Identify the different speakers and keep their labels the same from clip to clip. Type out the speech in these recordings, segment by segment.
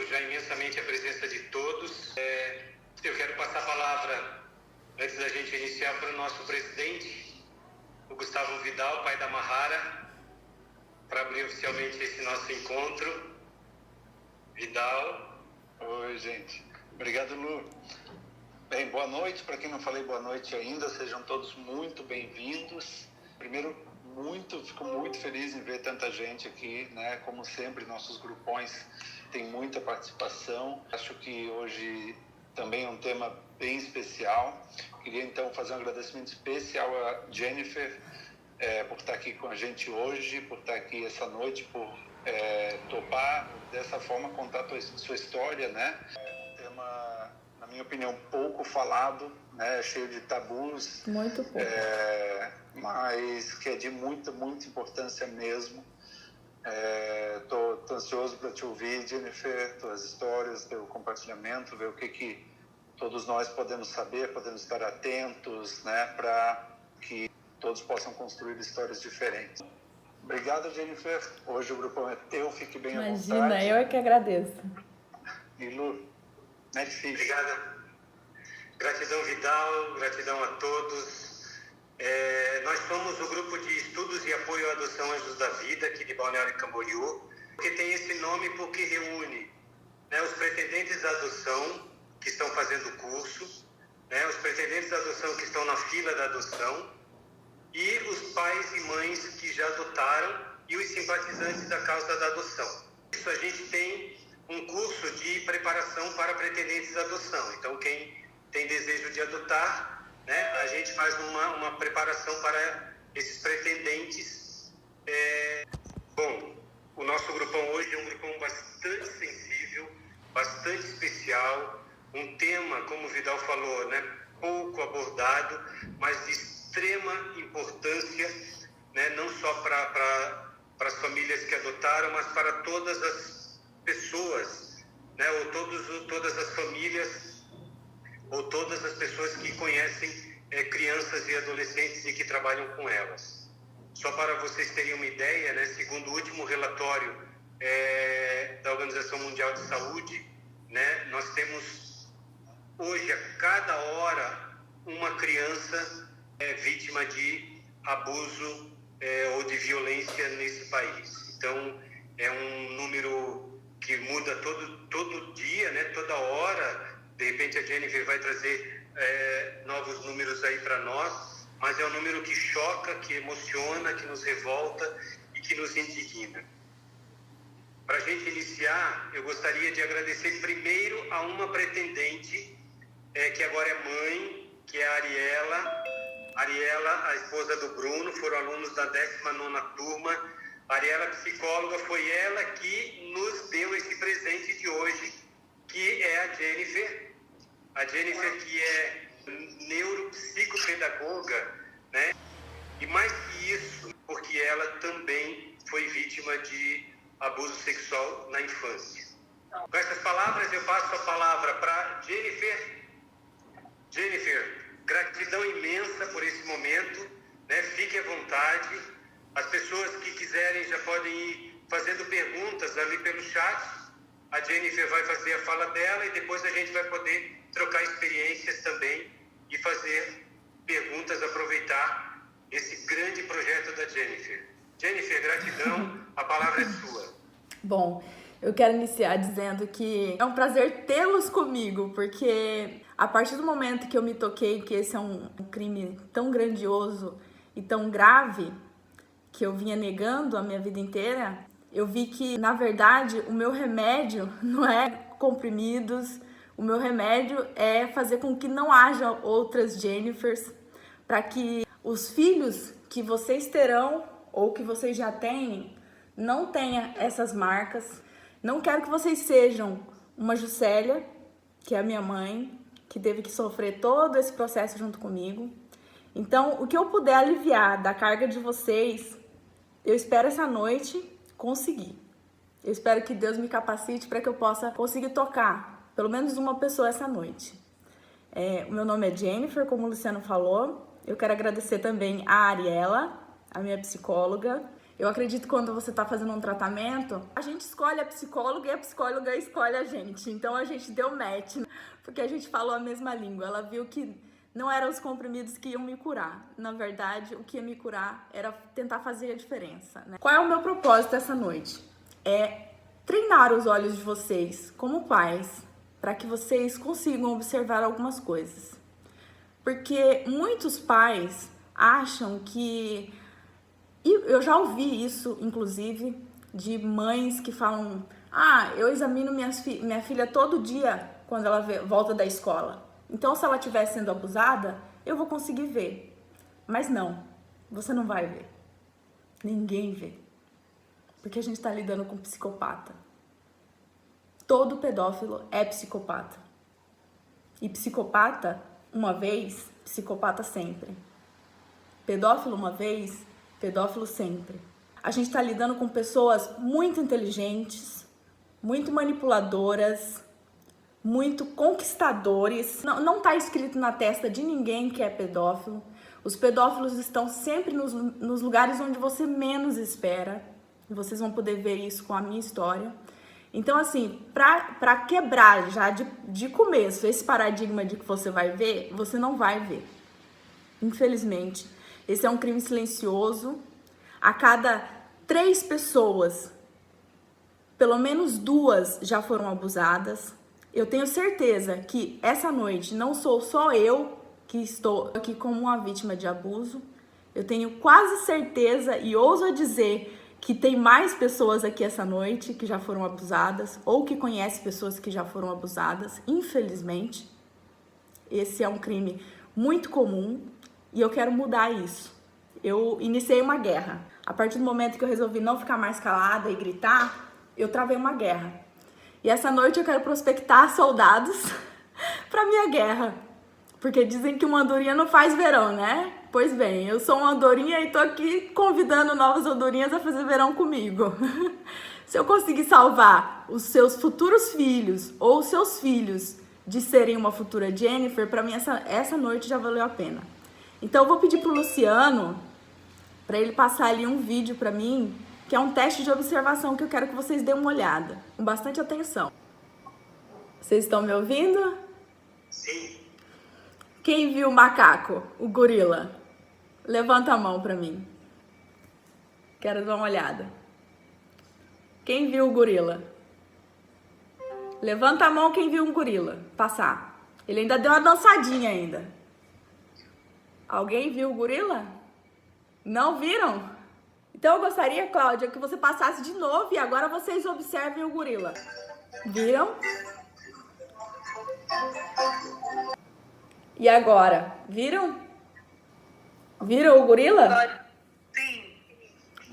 Speaker 1: já imensamente a presença de todos. Eu quero passar a palavra, antes da gente iniciar, para o nosso presidente, o Gustavo Vidal, pai da Mahara, para abrir oficialmente esse nosso encontro. Vidal.
Speaker 2: Oi, gente. Obrigado, Lu. Bem, boa noite. Para quem não falei boa noite ainda, sejam todos muito bem-vindos. Primeiro, fico muito feliz em ver tanta gente aqui, né? Como sempre, nossos grupões têm muita participação. Acho que hoje também é um tema bem especial. Queria, então, fazer um agradecimento especial a Jennifer por estar aqui com a gente hoje, por estar aqui essa noite, por topar, dessa forma, contar a sua história, né? Um tema, na minha opinião, pouco falado, né? Cheio de tabus.
Speaker 3: Muito pouco.
Speaker 2: Mas que é de muita importância mesmo. Tô ansioso para te ouvir, Jennifer, tuas histórias, teu compartilhamento, ver o que todos nós podemos saber, podemos estar atentos, né? Para que todos possam construir histórias diferentes. Obrigado, Jennifer. Hoje o grupão é teu, fique bem à vontade.
Speaker 3: Imagina, eu é que agradeço.
Speaker 2: E Lu, é difícil.
Speaker 1: Obrigado. Gratidão, Vidal, gratidão a todos. Nós somos o grupo de estudos e apoio à adoção Anjos da Vida, aqui de Balneário Camboriú, que tem esse nome porque reúne, né, os pretendentes à adoção que estão fazendo o curso, né, os pretendentes à adoção que estão na fila da adoção, e os pais e mães que já adotaram e os simpatizantes da causa da adoção. Isso, a gente tem um curso de preparação para pretendentes à adoção. Então, quem tem desejo de adotar, né, a gente faz uma preparação para esses pretendentes. Bom, o nosso grupão hoje é um grupão bastante sensível, bastante especial, um tema, como o Vidal falou, né, pouco abordado, mas de extrema importância, né, não só para as famílias que adotaram, mas para todas as pessoas, né, ou todas as famílias, ou todas as pessoas que conhecem crianças e adolescentes e que trabalham com elas. Só para vocês terem uma ideia, né, segundo o último relatório da Organização Mundial de Saúde, né, nós temos hoje, a cada hora, uma criança vítima de abuso ou de violência nesse país. Então, é um número que muda todo dia, né, toda hora. De repente, a Jennifer vai trazer novos números aí para nós, mas é um número que choca, que emociona, que nos revolta e que nos indigna. Para a gente iniciar, eu gostaria de agradecer primeiro a uma pretendente que agora é mãe, que é a Ariela. Ariela, a esposa do Bruno, foram alunos da 19ª turma. A Ariela, psicóloga, foi ela que nos deu esse presente de hoje, que é a Jennifer. A Jennifer, que é neuropsicopedagoga, né? E mais que isso, porque ela também foi vítima de abuso sexual na infância. Com essas palavras, eu passo a palavra para Jennifer. Jennifer, gratidão imensa por esse momento, né? Fique à vontade. As pessoas que quiserem já podem ir fazendo perguntas ali pelo chat. A Jennifer vai fazer a fala dela e depois a gente vai poder trocar experiências também e fazer perguntas, aproveitar esse grande projeto da Jennifer. Jennifer, gratidão, a palavra é sua.
Speaker 3: Bom, eu quero iniciar dizendo que é um prazer tê-los comigo, porque a partir do momento que eu me toquei que esse é um crime tão grandioso e tão grave, que eu vinha negando a minha vida inteira, eu vi que, na verdade, o meu remédio não é comprimidos, o meu remédio é fazer com que não haja outras Jennifers, para que os filhos que vocês terão ou que vocês já têm não tenham essas marcas. Não quero que vocês sejam uma Juscelia, que é a minha mãe, que teve que sofrer todo esse processo junto comigo. Então, o que eu puder aliviar da carga de vocês, eu espero essa noite conseguir. Eu espero que Deus me capacite para que eu possa conseguir tocar pelo menos uma pessoa essa noite. O meu nome é Jennifer, como o Luciano falou. Eu quero agradecer também a Ariela, a minha psicóloga. Eu acredito que quando você tá fazendo um tratamento, a gente escolhe a psicóloga e a psicóloga escolhe a gente. Então a gente deu match, porque a gente falou a mesma língua. Ela viu que não eram os comprimidos que iam me curar. Na verdade, o que ia me curar era tentar fazer a diferença, né? Qual é o meu propósito essa noite? É treinar os olhos de vocês como pais, para que vocês consigam observar algumas coisas. Porque muitos pais acham que... E eu já ouvi isso, inclusive, de mães que falam: eu examino minha filha todo dia quando ela volta da escola. Então, se ela estiver sendo abusada, eu vou conseguir ver. Mas não, você não vai ver. Ninguém vê. Porque a gente está lidando com um psicopata. Todo pedófilo é psicopata. E psicopata, uma vez, psicopata sempre. Pedófilo uma vez, pedófilo sempre. A gente está lidando com pessoas muito inteligentes, muito manipuladoras, muito conquistadores. Não está escrito na testa de ninguém que é pedófilo. Os pedófilos estão sempre nos lugares onde você menos espera. E vocês vão poder ver isso com a minha história. Então, assim, para quebrar já de começo esse paradigma de que você vai ver, você não vai ver. Infelizmente. Esse é um crime silencioso. A cada 3 pessoas, pelo menos 2 já foram abusadas. Eu tenho certeza que essa noite não sou só eu que estou aqui como uma vítima de abuso. Eu tenho quase certeza e ouso dizer que tem mais pessoas aqui essa noite que já foram abusadas ou que conhecem pessoas que já foram abusadas. Infelizmente, esse é um crime muito comum e eu quero mudar isso. Eu iniciei uma guerra. A partir do momento que eu resolvi não ficar mais calada e gritar, eu travei uma guerra. E essa noite eu quero prospectar soldados para minha guerra. Porque dizem que uma andorinha não faz verão, né? Pois bem, eu sou uma andorinha e tô aqui convidando novas andorinhas a fazer verão comigo. Se eu conseguir salvar os seus futuros filhos ou os seus filhos de serem uma futura Jennifer, para mim essa noite já valeu a pena. Então eu vou pedir pro Luciano para ele passar ali um vídeo para mim, que é um teste de observação que eu quero que vocês dêem uma olhada, com bastante atenção. Vocês estão me ouvindo?
Speaker 1: Sim.
Speaker 3: Quem viu o macaco, o gorila? Levanta a mão para mim. Quero dar uma olhada. Quem viu o gorila? Levanta a mão quem viu um gorila passar. Ele ainda deu uma dançadinha ainda. Alguém viu o gorila? Não viram? Então eu gostaria, Cláudia, que você passasse de novo e agora vocês observem o gorila. Viram? E agora? Viram? Viram o gorila?
Speaker 4: Sim.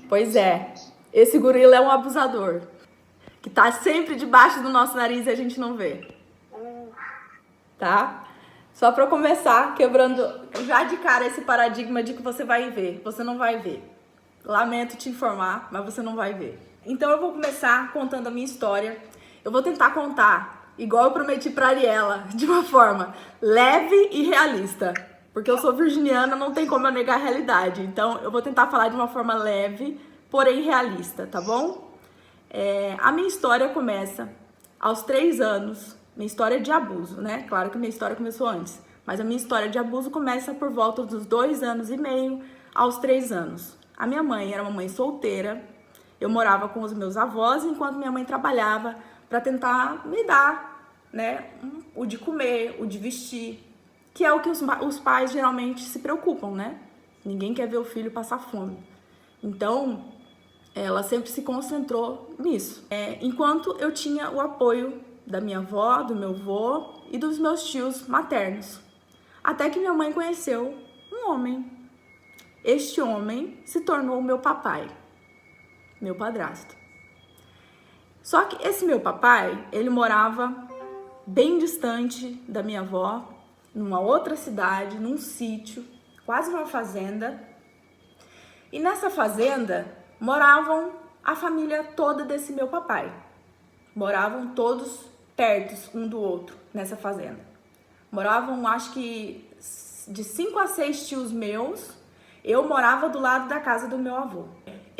Speaker 3: Pois é. Esse gorila é um abusador. Que tá sempre debaixo do nosso nariz e a gente não vê. Tá? Só pra começar, quebrando já de cara esse paradigma de que você vai ver. Você não vai ver. Lamento te informar, mas você não vai ver. Então eu vou começar contando a minha história. Eu vou tentar contar, igual eu prometi pra Ariela, de uma forma leve e realista. Porque eu sou virginiana, não tem como eu negar a realidade. Então eu vou tentar falar de uma forma leve, porém realista, tá bom? A minha história começa aos 3 anos. Minha história de abuso, né? Claro que minha história começou antes. Mas a minha história de abuso começa por volta dos 2 anos e meio aos 3 anos. A minha mãe era uma mãe solteira. Eu morava com os meus avós enquanto minha mãe trabalhava para tentar me dar, né, o de comer, o de vestir, que é o que os pais geralmente se preocupam, né? Ninguém quer ver o filho passar fome. Então, ela sempre se concentrou nisso. Enquanto eu tinha o apoio da minha avó, do meu avô e dos meus tios maternos. Até que minha mãe conheceu um homem. Este homem se tornou o meu papai, meu padrasto. Só que esse meu papai, ele morava bem distante da minha avó, numa outra cidade, num sítio, quase uma fazenda. E nessa fazenda moravam a família toda desse meu papai. Moravam todos perto um do outro nessa fazenda. Moravam, acho que, de 5 a 6 tios meus. Eu morava do lado da casa do meu avô.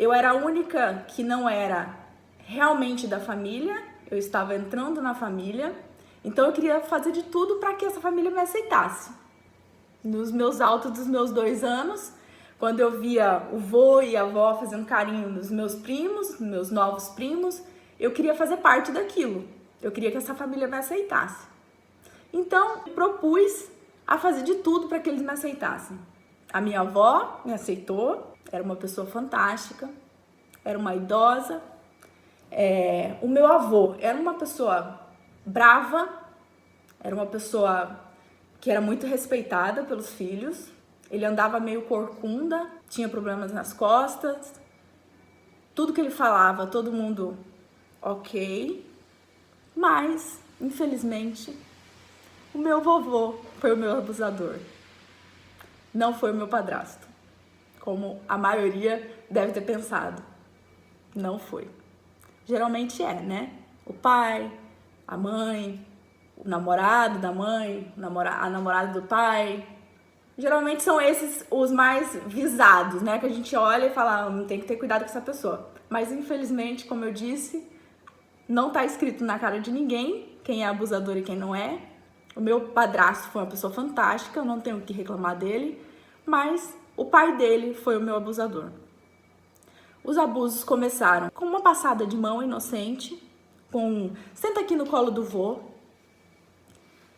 Speaker 3: Eu era a única que não era realmente da família, eu estava entrando na família, então eu queria fazer de tudo para que essa família me aceitasse. Nos meus altos dos meus 2 anos, quando eu via o vô e a avó fazendo carinho nos meus primos, meus novos primos, eu queria fazer parte daquilo. Eu queria que essa família me aceitasse. Então, eu propus a fazer de tudo para que eles me aceitassem. A minha avó me aceitou, era uma pessoa fantástica, era uma idosa. O meu avô era uma pessoa brava, era uma pessoa que era muito respeitada pelos filhos. Ele andava meio corcunda, tinha problemas nas costas. Tudo que ele falava, todo mundo ok. Mas, infelizmente, o meu vovô foi o meu abusador. Não foi o meu padrasto, como a maioria deve ter pensado. Não foi. Geralmente é, né? O pai, a mãe, o namorado da mãe, a namorada do pai. Geralmente são esses os mais visados, né? Que a gente olha e fala, tem que ter cuidado com essa pessoa. Mas infelizmente, como eu disse, não tá escrito na cara de ninguém quem é abusador e quem não é. O meu padrasto foi uma pessoa fantástica, eu não tenho o que reclamar dele, mas o pai dele foi o meu abusador. Os abusos começaram com uma passada de mão inocente, com senta aqui no colo do vô,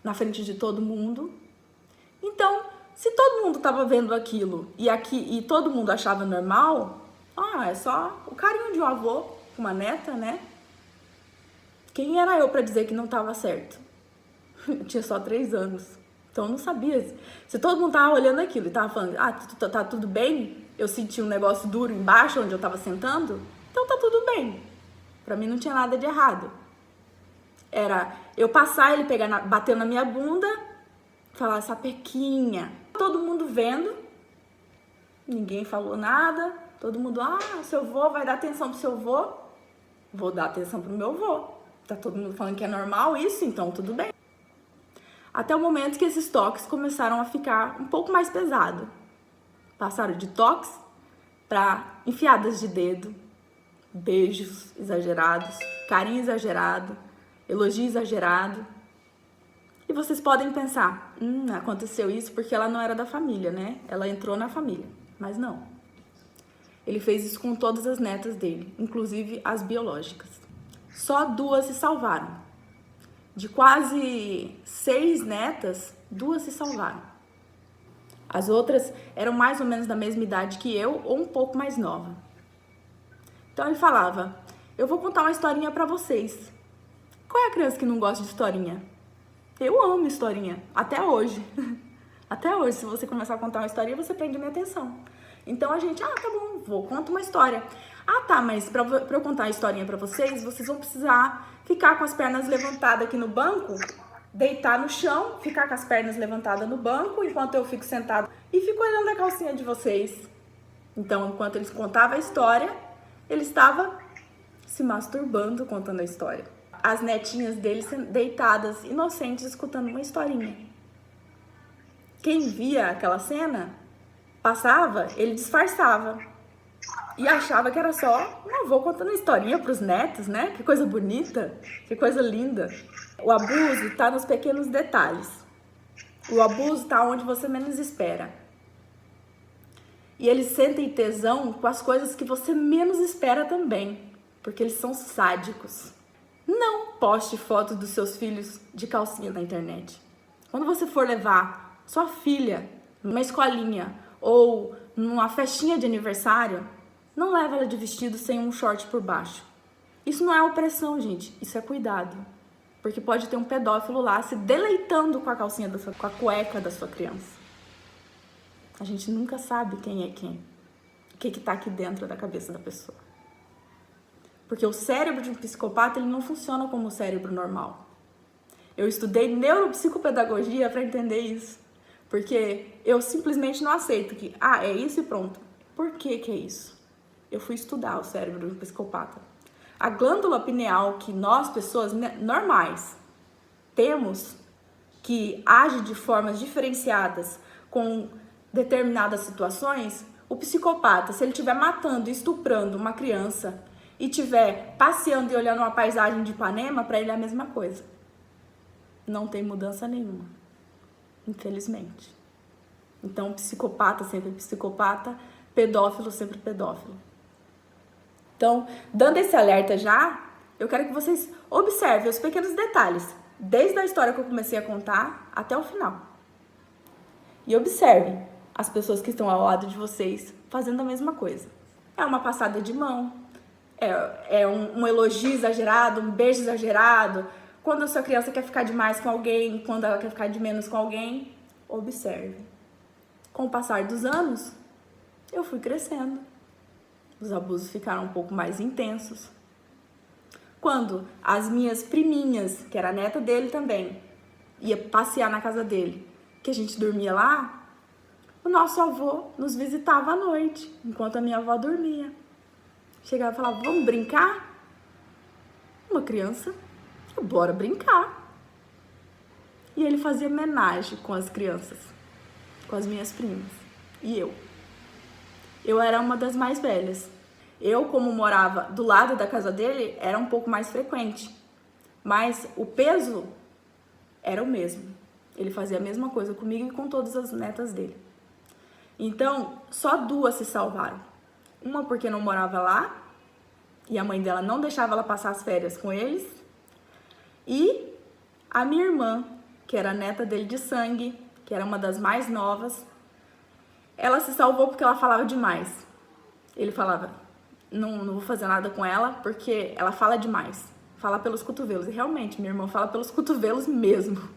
Speaker 3: na frente de todo mundo. Então, se todo mundo estava vendo aquilo e todo mundo achava normal, é só o carinho de um avô com uma neta, né? Quem era eu para dizer que não estava certo? Eu tinha só 3 anos, então eu não sabia. Se todo mundo tava olhando aquilo e tava falando, tá tudo bem, eu senti um negócio duro embaixo onde eu tava sentando, então tá tudo bem. Pra mim não tinha nada de errado. Era eu passar, ele bater na minha bunda, falar sapequinha. Todo mundo vendo, ninguém falou nada, todo mundo, seu vô vai dar atenção pro seu vô, vou dar atenção pro meu vô. Tá todo mundo falando que é normal isso, então tudo bem. Até o momento que esses toques começaram a ficar um pouco mais pesado. Passaram de toques para enfiadas de dedo, beijos exagerados, carinho exagerado, elogio exagerado. E vocês podem pensar, aconteceu isso porque ela não era da família, né? Ela entrou na família, mas não. Ele fez isso com todas as netas dele, inclusive as biológicas. Só 2 se salvaram. De quase 6 netas, 2 se salvaram. As outras eram mais ou menos da mesma idade que eu ou um pouco mais nova. Então ele falava, eu vou contar uma historinha pra vocês. Qual é a criança que não gosta de historinha? Eu amo historinha, até hoje. Até hoje, se você começar a contar uma historinha, você prende a minha atenção. Então a gente, tá bom, conta uma história. Mas pra eu contar a historinha pra vocês vão precisar ficar com as pernas levantadas aqui no banco, deitar no chão, ficar com as pernas levantadas no banco, enquanto eu fico sentado e fico olhando a calcinha de vocês. Então, enquanto eles contavam a história, ele estava se masturbando contando a história. As netinhas deles deitadas, inocentes, escutando uma historinha. Quem via aquela cena, passava, ele disfarçava. E achava que era só um avô contando historinha pros netos, né? Que coisa bonita, que coisa linda. O abuso tá nos pequenos detalhes. O abuso tá onde você menos espera. E eles sentem tesão com as coisas que você menos espera também, porque eles são sádicos. Não poste fotos dos seus filhos de calcinha na internet. Quando você for levar sua filha numa escolinha ou numa festinha de aniversário, não leva ela de vestido sem um short por baixo. Isso não é opressão, gente. Isso é cuidado. Porque pode ter um pedófilo lá se deleitando com a calcinha com a cueca da sua criança. A gente nunca sabe quem é quem. O que tá aqui dentro da cabeça da pessoa. Porque o cérebro de um psicopata, ele não funciona como o cérebro normal. Eu estudei neuropsicopedagogia para entender isso. Porque eu simplesmente não aceito que, é isso e pronto. Por que é isso? Eu fui estudar o cérebro do psicopata. A glândula pineal que nós, pessoas normais, temos, que age de formas diferenciadas com determinadas situações, O psicopata, se ele estiver matando, estuprando uma criança e estiver passeando e olhando uma paisagem de Ipanema, para ele é a mesma coisa. Não tem mudança nenhuma, infelizmente. Então, psicopata sempre psicopata, pedófilo sempre pedófilo. Então, dando esse alerta já, eu quero que vocês observem os pequenos detalhes, desde a história que eu comecei a contar até o final. E observem as pessoas que estão ao lado de vocês fazendo a mesma coisa. É uma passada de mão, é um elogio exagerado, um beijo exagerado. Quando a sua criança quer ficar demais com alguém, quando ela quer ficar de menos com alguém, observe. Com o passar dos anos, eu fui crescendo. Os abusos ficaram um pouco mais intensos. Quando as minhas priminhas, que era a neta dele também, ia passear na casa dele, que a gente dormia lá, o nosso avô nos visitava à noite, enquanto a minha avó dormia. Chegava e falava, vamos brincar? Uma criança, bora brincar. E ele fazia homenagem com as crianças, com as minhas primas. E eu. Eu era uma das mais velhas. Eu, como morava do lado da casa dele, era um pouco mais frequente. Mas o peso era o mesmo. Ele fazia a mesma coisa comigo e com todas as netas dele. Então, só duas se salvaram. Uma porque não morava lá, e a mãe dela não deixava ela passar as férias com eles. E a minha irmã, que era a neta dele de sangue, que era uma das mais novas, ela se salvou porque ela falava demais. Ele falava, não vou fazer nada com ela porque ela fala demais. Fala pelos cotovelos. E realmente, minha irmã fala pelos cotovelos mesmo.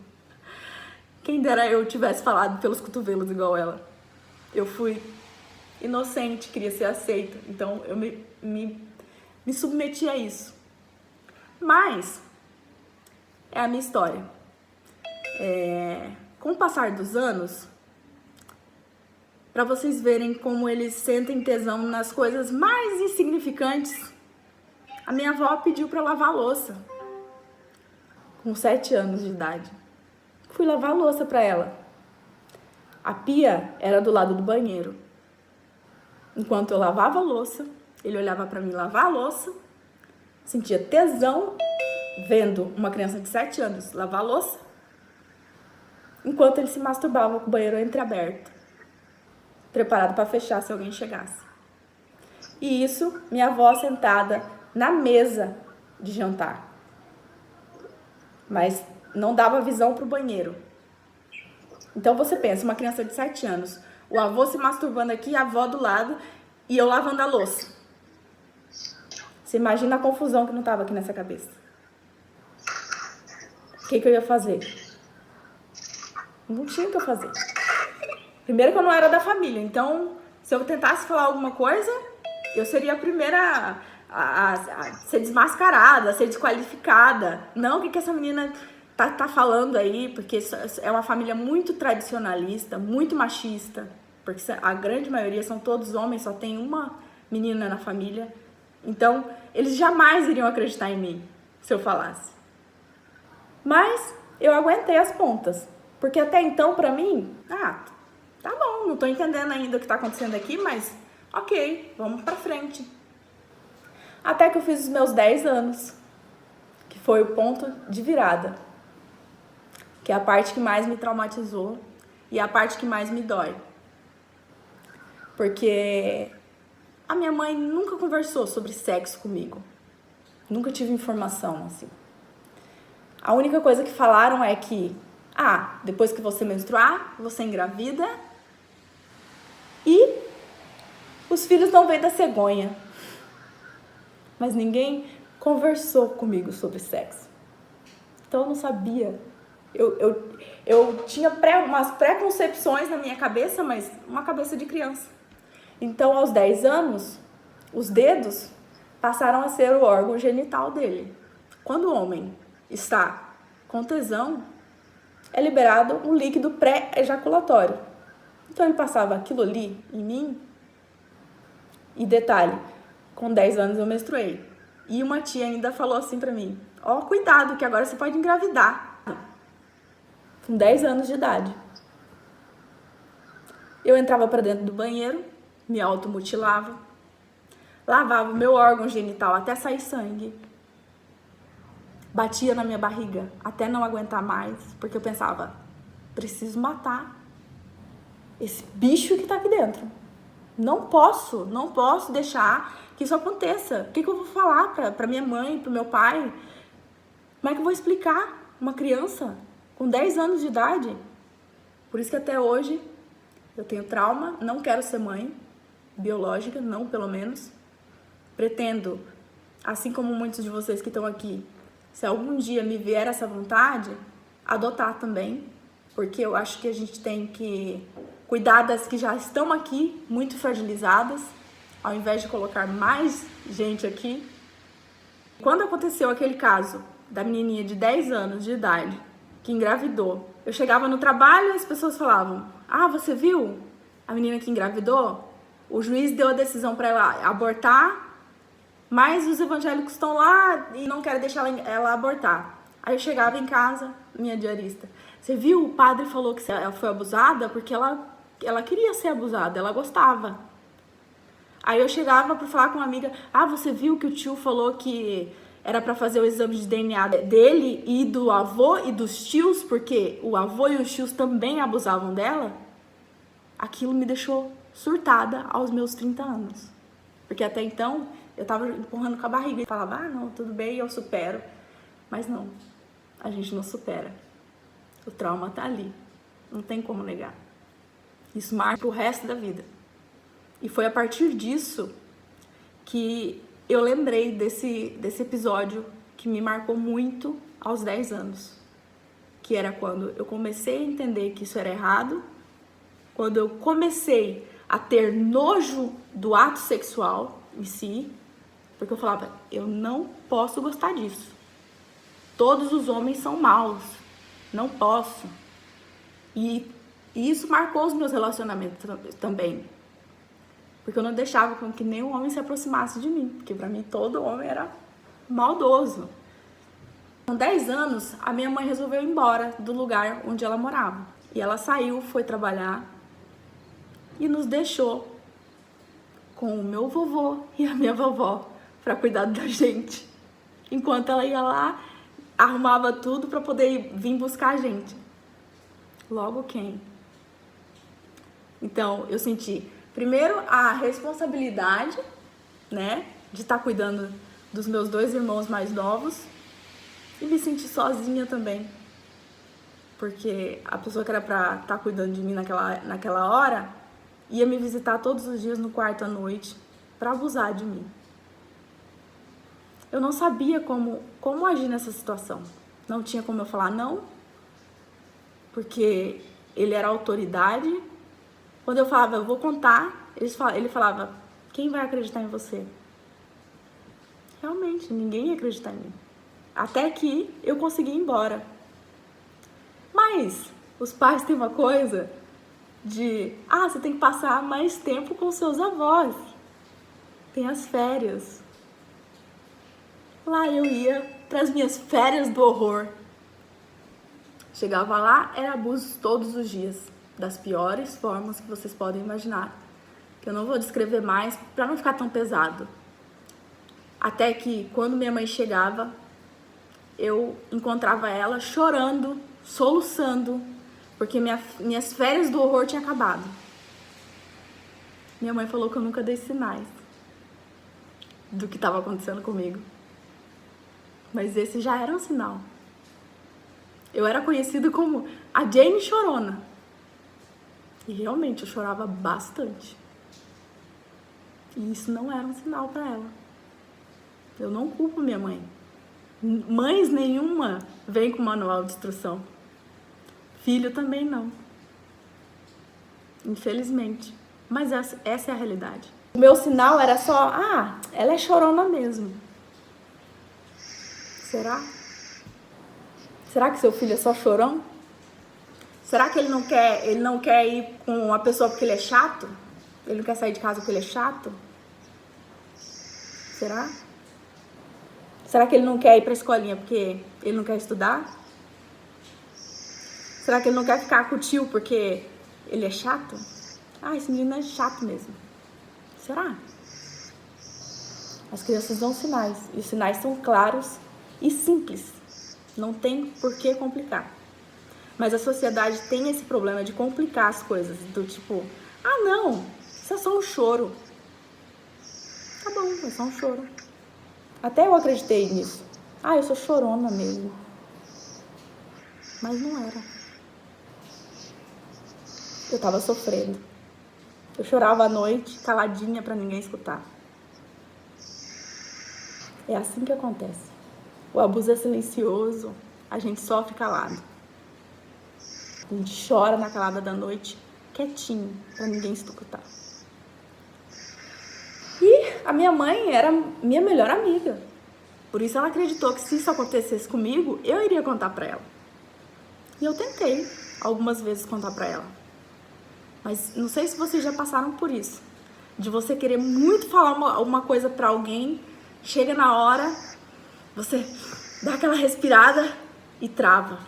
Speaker 3: Quem dera eu tivesse falado pelos cotovelos igual ela. Eu fui inocente, queria ser aceita. Então, eu me submeti a isso. Mas, é a minha história. Com o passar dos anos, para vocês verem como eles sentem tesão nas coisas mais insignificantes, a minha avó pediu para lavar a louça, com 7 anos de idade. Fui lavar a louça para ela. A pia era do lado do banheiro. Enquanto eu lavava a louça, ele olhava para mim lavar a louça, sentia tesão vendo uma criança de 7 anos lavar a louça, enquanto ele se masturbava com o banheiro entreaberto, preparado para fechar se alguém chegasse. E isso, minha avó sentada na mesa de jantar. Mas não dava visão para o banheiro. Então você pensa, uma criança de 7 anos, o avô se masturbando aqui, a avó do lado e eu lavando a louça. Você imagina a confusão que não estava aqui nessa cabeça. O que eu ia fazer? Não tinha o que eu fazer. Primeiro que eu não era da família, então se eu tentasse falar alguma coisa, eu seria a primeira a ser desmascarada, a ser desqualificada. Não, o que essa menina tá falando aí? Porque é uma família muito tradicionalista, muito machista, porque a grande maioria são todos homens, só tem uma menina na família. Então, eles jamais iriam acreditar em mim se eu falasse. Mas eu aguentei as pontas, porque até então, pra mim, tá bom, não tô entendendo ainda o que tá acontecendo aqui, mas ok, vamos pra frente. Até que eu fiz os meus 10 anos, que foi o ponto de virada, que é a parte que mais me traumatizou e a parte que mais me dói. Porque a minha mãe nunca conversou sobre sexo comigo. Nunca tive informação, assim. A única coisa que falaram é que, depois que você menstruar, você engravida e os filhos não vêm da cegonha. Mas ninguém conversou comigo sobre sexo. Então eu não sabia. Eu tinha umas preconcepções na minha cabeça, mas uma cabeça de criança. Então, aos 10 anos, os dedos passaram a ser o órgão genital dele. Quando o homem está com tesão, é liberado um líquido pré-ejaculatório. Então, ele passava aquilo ali em mim. E detalhe, com 10 anos eu menstruei. E uma tia ainda falou assim pra mim, cuidado, que agora você pode engravidar. Com 10 anos de idade. Eu entrava pra dentro do banheiro, me automutilava, lavava o meu órgão genital até sair sangue, batia na minha barriga até não aguentar mais, porque eu pensava, preciso matar esse bicho que tá aqui dentro. Não posso deixar que isso aconteça. O que eu vou falar pra minha mãe, pro meu pai? Como é que eu vou explicar uma criança com 10 anos de idade? Por isso que até hoje eu tenho trauma, não quero ser mãe biológica, não pelo menos. Pretendo, assim como muitos de vocês que estão aqui, se algum dia me vier essa vontade, adotar também, porque eu acho que a gente tem que cuidar das que já estão aqui, muito fragilizadas, ao invés de colocar mais gente aqui. Quando aconteceu aquele caso da menininha de 10 anos de idade que engravidou, eu chegava no trabalho e as pessoas falavam, você viu a menina que engravidou? O juiz deu a decisão para ela abortar, mas os evangélicos estão lá e não querem deixar ela abortar. Aí eu chegava em casa, minha diarista, você viu? O padre falou que ela foi abusada porque ela queria ser abusada, ela gostava. Aí eu chegava para falar com uma amiga, você viu que o tio falou que era para fazer o exame de DNA dele e do avô e dos tios, porque o avô e os tios também abusavam dela? Aquilo me deixou surtada aos meus 30 anos. Porque até então eu tava empurrando com a barriga e falava, não, tudo bem, eu supero. Mas não, a gente não supera. O trauma tá ali, não tem como negar. Isso marca o resto da vida. E foi a partir disso que eu lembrei desse episódio que me marcou muito aos 10 anos. Que era quando eu comecei a entender que isso era errado, quando eu comecei a ter nojo do ato sexual em si, porque eu falava, eu não posso gostar disso. Todos os homens são maus, não posso. E isso marcou os meus relacionamentos também. Porque eu não deixava com que nenhum homem se aproximasse de mim, porque pra mim todo homem era maldoso. Com 10 anos, a minha mãe resolveu ir embora do lugar onde ela morava. E ela saiu, foi trabalhar e nos deixou com o meu vovô e a minha vovó para cuidar da gente. Enquanto ela ia lá, arrumava tudo para poder vir buscar a gente. Logo quem? Então, eu senti, primeiro, a responsabilidade, né, de estar cuidando dos meus 2 irmãos mais novos e me senti sozinha também. Porque a pessoa que era pra estar cuidando de mim naquela hora ia me visitar todos os dias no quarto à noite para abusar de mim. Eu não sabia como agir nessa situação. Não tinha como eu falar não, porque ele era autoridade. Quando eu falava, eu vou contar, ele falava, quem vai acreditar em você? Realmente, ninguém ia acreditar em mim. Até que eu consegui ir embora. Mas os pais têm uma coisa de, você tem que passar mais tempo com seus avós. Tem as férias. Lá eu ia para as minhas férias do horror. Chegava lá, era abuso todos os dias. Das piores formas que vocês podem imaginar. Que eu não vou descrever mais para não ficar tão pesado. Até que quando minha mãe chegava, eu encontrava ela chorando, soluçando, porque minhas férias do horror tinham acabado. Minha mãe falou que eu nunca dei sinais do que estava acontecendo comigo. Mas esse já era um sinal. Eu era conhecida como a Jane Chorona. E realmente eu chorava bastante. E isso não era um sinal para ela. Eu não culpo minha mãe. Mães nenhuma vem com manual de instrução. Filho também não. Infelizmente. Mas essa é a realidade. O meu sinal era só, ela é chorona mesmo. Será? Será que seu filho é só chorão? Será que ele não quer ir com a pessoa porque ele é chato? Ele não quer sair de casa porque ele é chato? Será? Será que ele não quer ir pra escolinha porque ele não quer estudar? Será que ele não quer ficar com o tio porque ele é chato? Esse menino é chato mesmo. Será? As crianças dão sinais, e os sinais são claros e simples. Não tem por que complicar. Mas a sociedade tem esse problema de complicar as coisas, do tipo, ah não, isso é só um choro. Tá bom, é só um choro. Até eu acreditei nisso. Ah, eu sou chorona mesmo. Mas não era. Eu tava sofrendo. Eu chorava à noite, caladinha pra ninguém escutar. É assim que acontece. O abuso é silencioso, a gente sofre calado. A gente chora na calada da noite, quietinho, pra ninguém escutar. E a minha mãe era minha melhor amiga. Por isso ela acreditou que se isso acontecesse comigo, eu iria contar pra ela. E eu tentei algumas vezes contar pra ela. Mas não sei se vocês já passaram por isso. De você querer muito falar uma coisa pra alguém, chega na hora, você dá aquela respirada e trava.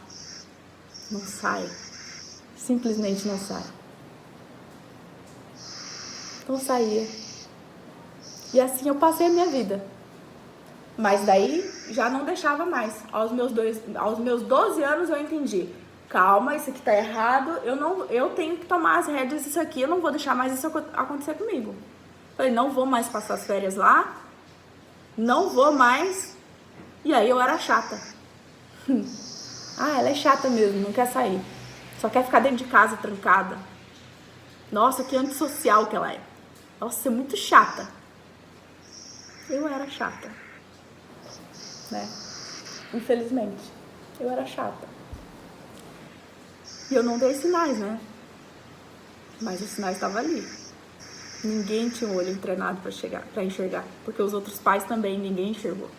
Speaker 3: Não sai. Simplesmente não sai. Não saía. E assim eu passei a minha vida. Mas daí já não deixava mais. Aos meus 12 anos eu entendi. Calma, isso aqui tá errado. Eu tenho que tomar as rédeas disso aqui. Eu não vou deixar mais isso acontecer comigo. Falei, não vou mais passar as férias lá. Não vou mais. E aí eu era chata. Ah, ela é chata mesmo, não quer sair. Só quer ficar dentro de casa, trancada. Nossa, que antissocial que ela é. Nossa, é muito chata. Eu era chata. Né? Infelizmente. Eu era chata. E eu não dei sinais, né? Mas os sinais estavam ali. Ninguém tinha o olho treinado para enxergar. Porque os outros pais também, ninguém enxergou.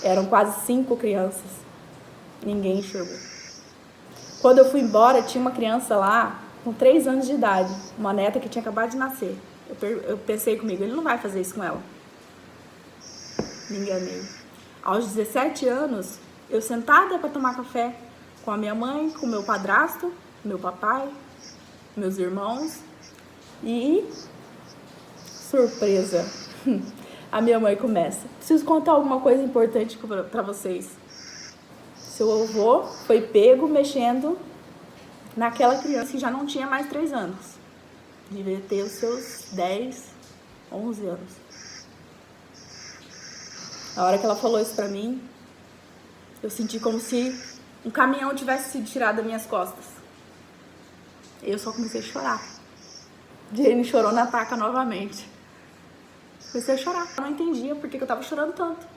Speaker 3: Eram quase 5 crianças. Ninguém enxergou. Quando eu fui embora, tinha uma criança lá com 3 anos de idade. Uma neta que tinha acabado de nascer. Eu pensei comigo, ele não vai fazer isso com ela. Me enganei. Aos 17 anos, eu sentada para tomar café com a minha mãe, com o meu padrasto, meu papai, meus irmãos. E, surpresa, a minha mãe começa. Preciso contar alguma coisa importante para vocês. Seu avô foi pego mexendo naquela criança que já não tinha mais 3 anos. Devia ter os seus 10, 11 anos. Na hora que ela falou isso pra mim, eu senti como se um caminhão tivesse sido tirado das minhas costas. Eu só comecei a chorar. Jane chorou na taca novamente. Comecei a chorar. Eu não entendia por que eu tava chorando tanto.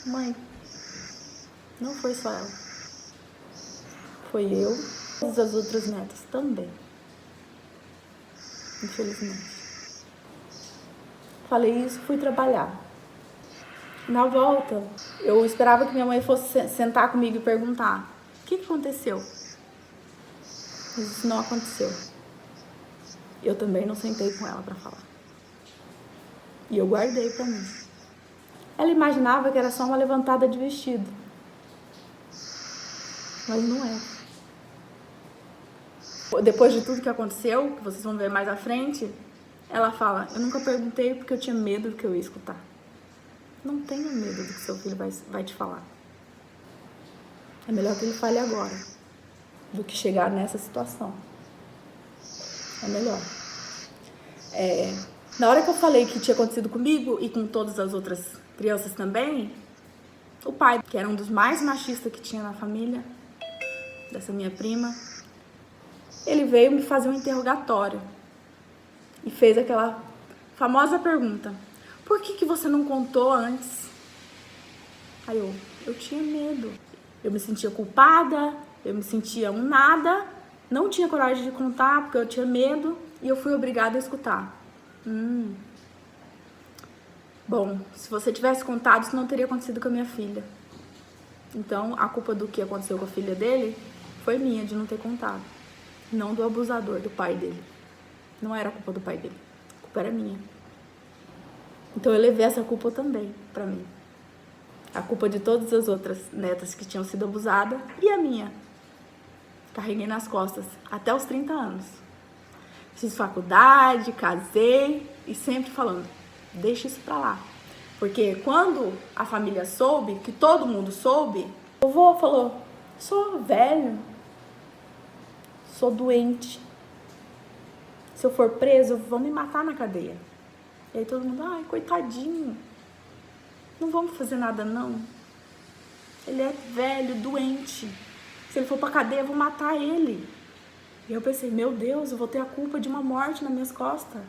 Speaker 3: Mãe, não foi só ela. Foi eu e todas as outras netas também. Infelizmente. Falei isso, fui trabalhar. Na volta, eu esperava que minha mãe fosse sentar comigo e perguntar: o que aconteceu? Mas isso não aconteceu. Eu também não sentei com ela para falar. E eu guardei para mim. Ela imaginava que era só uma levantada de vestido. Mas não é. Depois de tudo que aconteceu, que vocês vão ver mais à frente, ela fala: eu nunca perguntei porque eu tinha medo do que eu ia escutar. Não tenha medo do que seu filho vai te falar. É melhor que ele fale agora do que chegar nessa situação. É melhor. Na hora que eu falei que tinha acontecido comigo e com todas as outras crianças também, o pai, que era um dos mais machistas que tinha na família, dessa minha prima, ele veio me fazer um interrogatório e fez aquela famosa pergunta: por que você não contou antes? Aí eu tinha medo. Eu me sentia culpada, eu me sentia um nada, não tinha coragem de contar porque eu tinha medo e eu fui obrigada a escutar. Bom, se você tivesse contado, isso não teria acontecido com a minha filha. Então, a culpa do que aconteceu com a filha dele foi minha, de não ter contado. Não do abusador, do pai dele. Não era culpa do pai dele. A culpa era minha. Então, eu levei essa culpa também pra mim. A culpa de todas as outras netas que tinham sido abusadas e a minha. Carreguei nas costas até os 30 anos. Fiz faculdade, casei e sempre falando, deixa isso pra lá. Porque quando a família soube, que todo mundo soube, o vô falou, sou velho, sou doente. Se eu for preso, vão me matar na cadeia. E aí todo mundo, ai, coitadinho, não vamos fazer nada não. Ele é velho, doente. Se ele for pra cadeia, eu vou matar ele. E eu pensei, meu Deus, eu vou ter a culpa de uma morte nas minhas costas.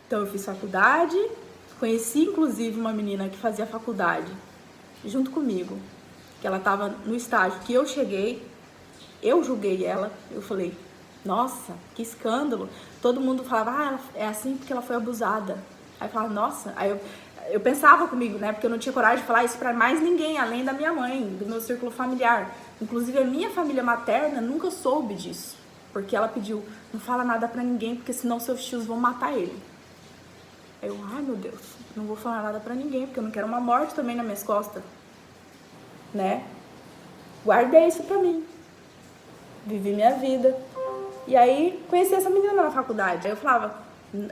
Speaker 3: Então eu fiz faculdade, conheci inclusive uma menina que fazia faculdade junto comigo, que ela estava no estágio que eu cheguei, eu julguei ela, eu falei, nossa, que escândalo. Todo mundo falava, ela é assim porque ela foi abusada. Aí eu falava, nossa, aí eu pensava comigo, né, porque eu não tinha coragem de falar isso pra mais ninguém, além da minha mãe, do meu círculo familiar. Inclusive a minha família materna nunca soube disso, porque ela pediu, não fala nada pra ninguém, porque senão seus tios vão matar ele. Aí eu, ai meu Deus, não vou falar nada pra ninguém, porque eu não quero uma morte também nas minhas costas, né? Guardei isso pra mim, vivi minha vida. E aí conheci essa menina na faculdade, aí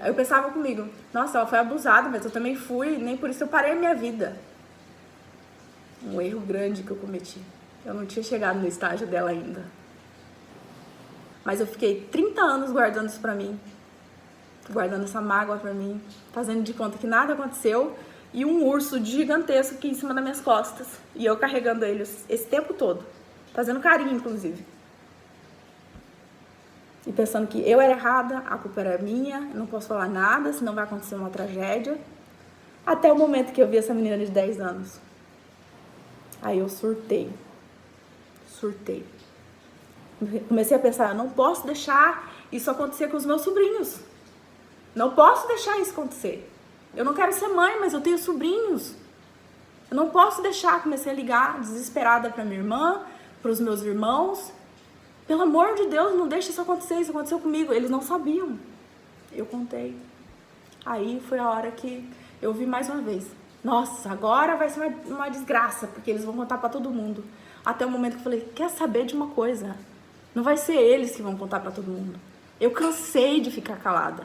Speaker 3: eu pensava comigo, nossa, ela foi abusada, mas eu também fui, nem por isso eu parei a minha vida. Um erro grande que eu cometi. Eu não tinha chegado no estágio dela ainda. Mas eu fiquei 30 anos guardando isso pra mim. Guardando essa mágoa pra mim. Fazendo de conta que nada aconteceu. E um urso gigantesco aqui em cima das minhas costas. E eu carregando ele esse tempo todo. Fazendo carinho, inclusive. E pensando que eu era errada, a culpa era minha. Eu não posso falar nada, senão vai acontecer uma tragédia. Até o momento que eu vi essa menina de 10 anos. Aí eu surtei. Comecei a pensar, não posso deixar isso acontecer com os meus sobrinhos. Não posso deixar isso acontecer. Eu não quero ser mãe, mas eu tenho sobrinhos. Eu não posso deixar. Comecei a ligar desesperada para minha irmã, para os meus irmãos. Pelo amor de Deus, não deixa isso acontecer. Isso aconteceu comigo. Eles não sabiam. Eu contei. Aí foi a hora que eu vi mais uma vez. Nossa, agora vai ser uma desgraça, porque eles vão contar para todo mundo. Até o momento que eu falei, quer saber de uma coisa? Não vai ser eles que vão contar pra todo mundo. Eu cansei de ficar calada.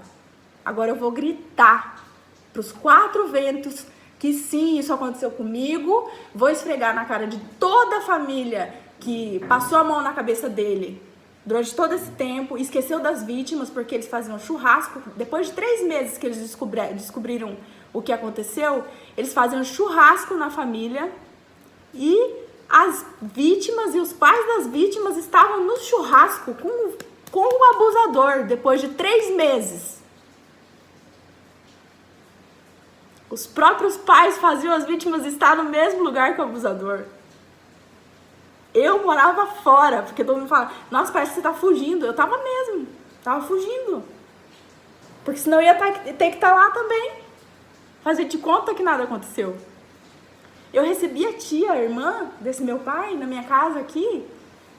Speaker 3: Agora eu vou gritar pros 4 ventos que sim, isso aconteceu comigo. Vou esfregar na cara de toda a família que passou a mão na cabeça dele durante todo esse tempo, esqueceu das vítimas porque eles faziam churrasco. Depois de 3 meses que eles descobriram o que aconteceu, eles faziam churrasco na família e as vítimas e os pais das vítimas estavam no churrasco com o abusador depois de 3 meses. Os próprios pais faziam as vítimas estar no mesmo lugar que o abusador. Eu morava fora, porque todo mundo fala, nossa, parece que você tá fugindo. Eu tava mesmo, tava fugindo. Porque senão eu ia ter que estar lá também. Fazer de conta que nada aconteceu. Eu recebi a tia, a irmã desse meu pai, na minha casa aqui,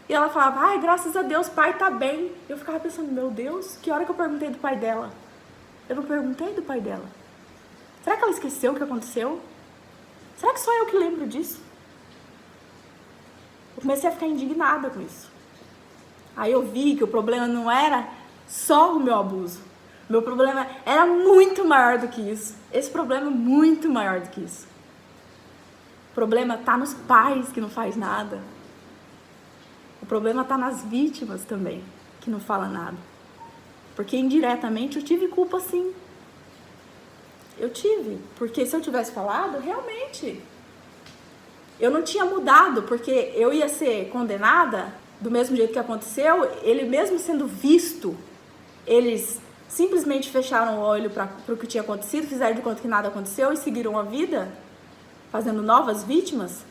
Speaker 3: e ela falava, ai, graças a Deus, pai tá bem. Eu ficava pensando, meu Deus, que hora que eu perguntei do pai dela? Eu não perguntei do pai dela. Será que ela esqueceu o que aconteceu? Será que só eu que lembro disso? Eu comecei a ficar indignada com isso. Aí eu vi que o problema não era só o meu abuso. O meu problema era muito maior do que isso. Esse problema é muito maior do que isso. O problema tá nos pais que não faz nada. O problema tá nas vítimas também, que não fala nada. Porque indiretamente eu tive culpa sim. Eu tive. Porque se eu tivesse falado, realmente, eu não tinha mudado, porque eu ia ser condenada do mesmo jeito que aconteceu. Ele mesmo sendo visto, eles simplesmente fecharam o olho para o que tinha acontecido, fizeram de conta que nada aconteceu e seguiram a vida, fazendo novas vítimas.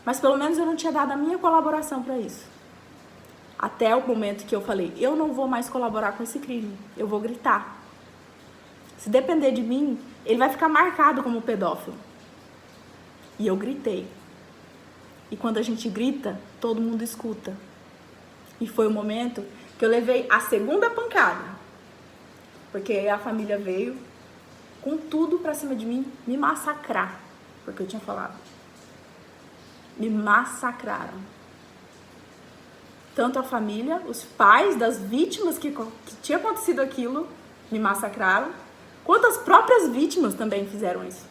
Speaker 3: Mas pelo menos eu não tinha dado a minha colaboração para isso. Até o momento que eu falei, eu não vou mais colaborar com esse crime, eu vou gritar. Se depender de mim, ele vai ficar marcado como pedófilo. E eu gritei. E quando a gente grita, todo mundo escuta. E foi o momento que eu levei a segunda pancada. Porque a família veio com tudo pra cima de mim, me massacrar. Porque eu tinha falado. Me massacraram. Tanto a família, os pais das vítimas que tinha acontecido aquilo, me massacraram, quanto as próprias vítimas também fizeram isso.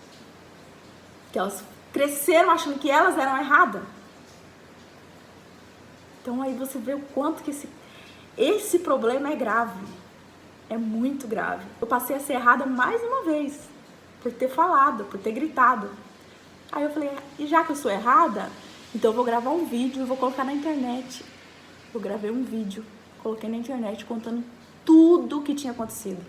Speaker 3: Que elas cresceram achando que elas eram erradas. Então aí você vê o quanto que esse problema é grave. É muito grave. Eu passei a ser errada mais uma vez, por ter falado, por ter gritado. Aí eu falei, e já que eu sou errada, então eu vou gravar um vídeo e vou colocar na internet. Eu gravei um vídeo, coloquei na internet contando tudo o que tinha acontecido.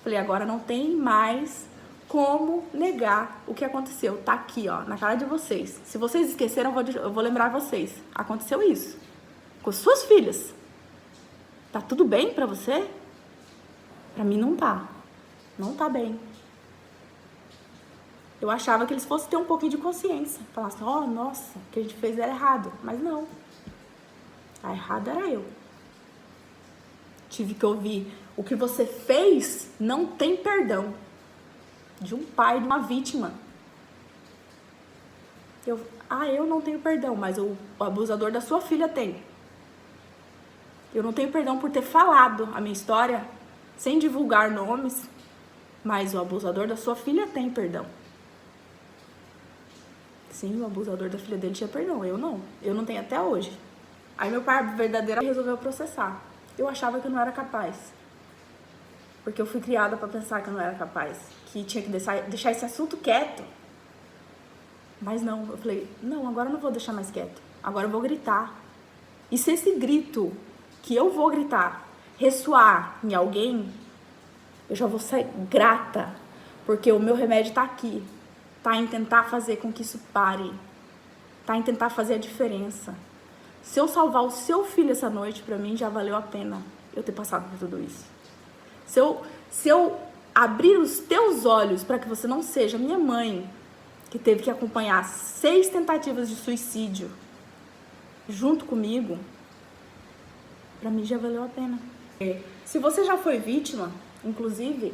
Speaker 3: Falei, agora não tem mais como negar o que aconteceu. Tá aqui, ó, na cara de vocês. Se vocês esqueceram, eu vou lembrar vocês. Aconteceu isso com suas filhas. Tá tudo bem pra você? Pra mim não tá. Não tá bem. Eu achava que eles fossem ter um pouquinho de consciência. Falassem, nossa, o que a gente fez era errado. Mas não. A errada era eu. Tive que ouvir, o que você fez não tem perdão. De um pai, de uma vítima. Eu não tenho perdão, mas o abusador da sua filha tem. Eu não tenho perdão por ter falado a minha história, sem divulgar nomes, mas o abusador da sua filha tem perdão. Sim, o abusador da filha dele tinha perdão, eu não. Eu não tenho até hoje. Aí meu pai verdadeiro resolveu processar. Eu achava que eu não era capaz. Porque eu fui criada para pensar que eu não era capaz. Que tinha que deixar esse assunto quieto. Mas não, eu falei, não, agora eu não vou deixar mais quieto. Agora eu vou gritar. E se esse grito que eu vou gritar ressoar em alguém, eu já vou sair grata. Porque o meu remédio tá aqui. Tá em tentar fazer com que isso pare. Tá em tentar fazer a diferença. Se eu salvar o seu filho essa noite, pra mim já valeu a pena eu ter passado por tudo isso. Se eu abrir os teus olhos para que você não seja minha mãe, que teve que acompanhar 6 tentativas de suicídio junto comigo, pra mim já valeu a pena. Se você já foi vítima, inclusive,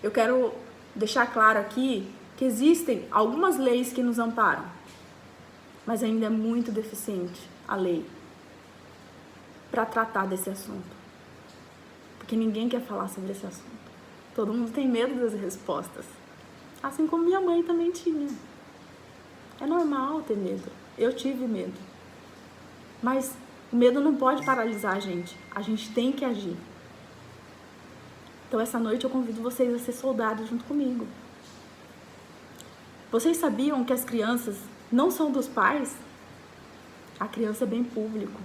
Speaker 3: eu quero deixar claro aqui que existem algumas leis que nos amparam, mas ainda é muito deficiente a lei para tratar desse assunto, porque ninguém quer falar sobre esse assunto. Todo mundo tem medo das respostas, assim como minha mãe também tinha. É normal ter medo, eu tive medo, mas o medo não pode paralisar a gente tem que agir. Então essa noite eu convido vocês a ser soldados junto comigo. Vocês sabiam que as crianças não são dos pais? A criança é bem público.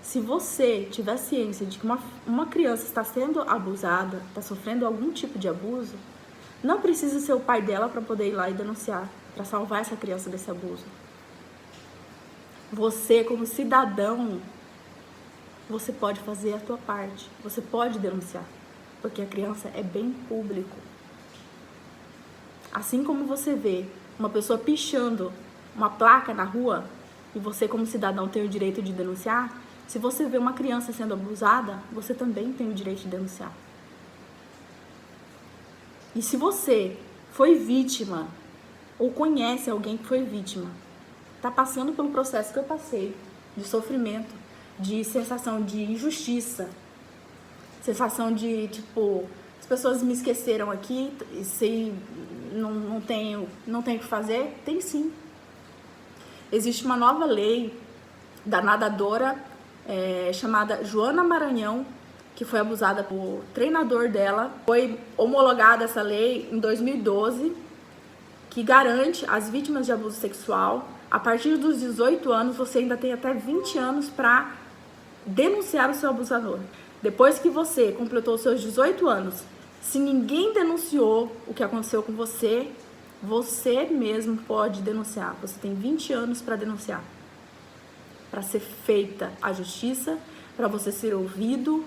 Speaker 3: Se você tiver ciência de que uma criança está sendo abusada, está sofrendo algum tipo de abuso, não precisa ser o pai dela para poder ir lá e denunciar, para salvar essa criança desse abuso. Você, como cidadão, você pode fazer a tua parte, você pode denunciar, porque a criança é bem público. Assim como você vê uma pessoa pichando uma placa na rua e você como cidadão tem o direito de denunciar, se você vê uma criança sendo abusada, você também tem o direito de denunciar. E se você foi vítima ou conhece alguém que foi vítima, está passando pelo processo que eu passei, de sofrimento, de sensação de injustiça, sensação de, tipo, as pessoas me esqueceram aqui, se não tenho o que fazer, tem sim. Existe uma nova lei da nadadora chamada Joana Maranhão, que foi abusada por treinador dela. Foi homologada essa lei em 2012, que garante às vítimas de abuso sexual, a partir dos 18 anos, você ainda tem até 20 anos para denunciar o seu abusador. Depois que você completou os seus 18 anos, se ninguém denunciou o que aconteceu com você, você mesmo pode denunciar. Você tem 20 anos para denunciar, para ser feita a justiça, para você ser ouvido,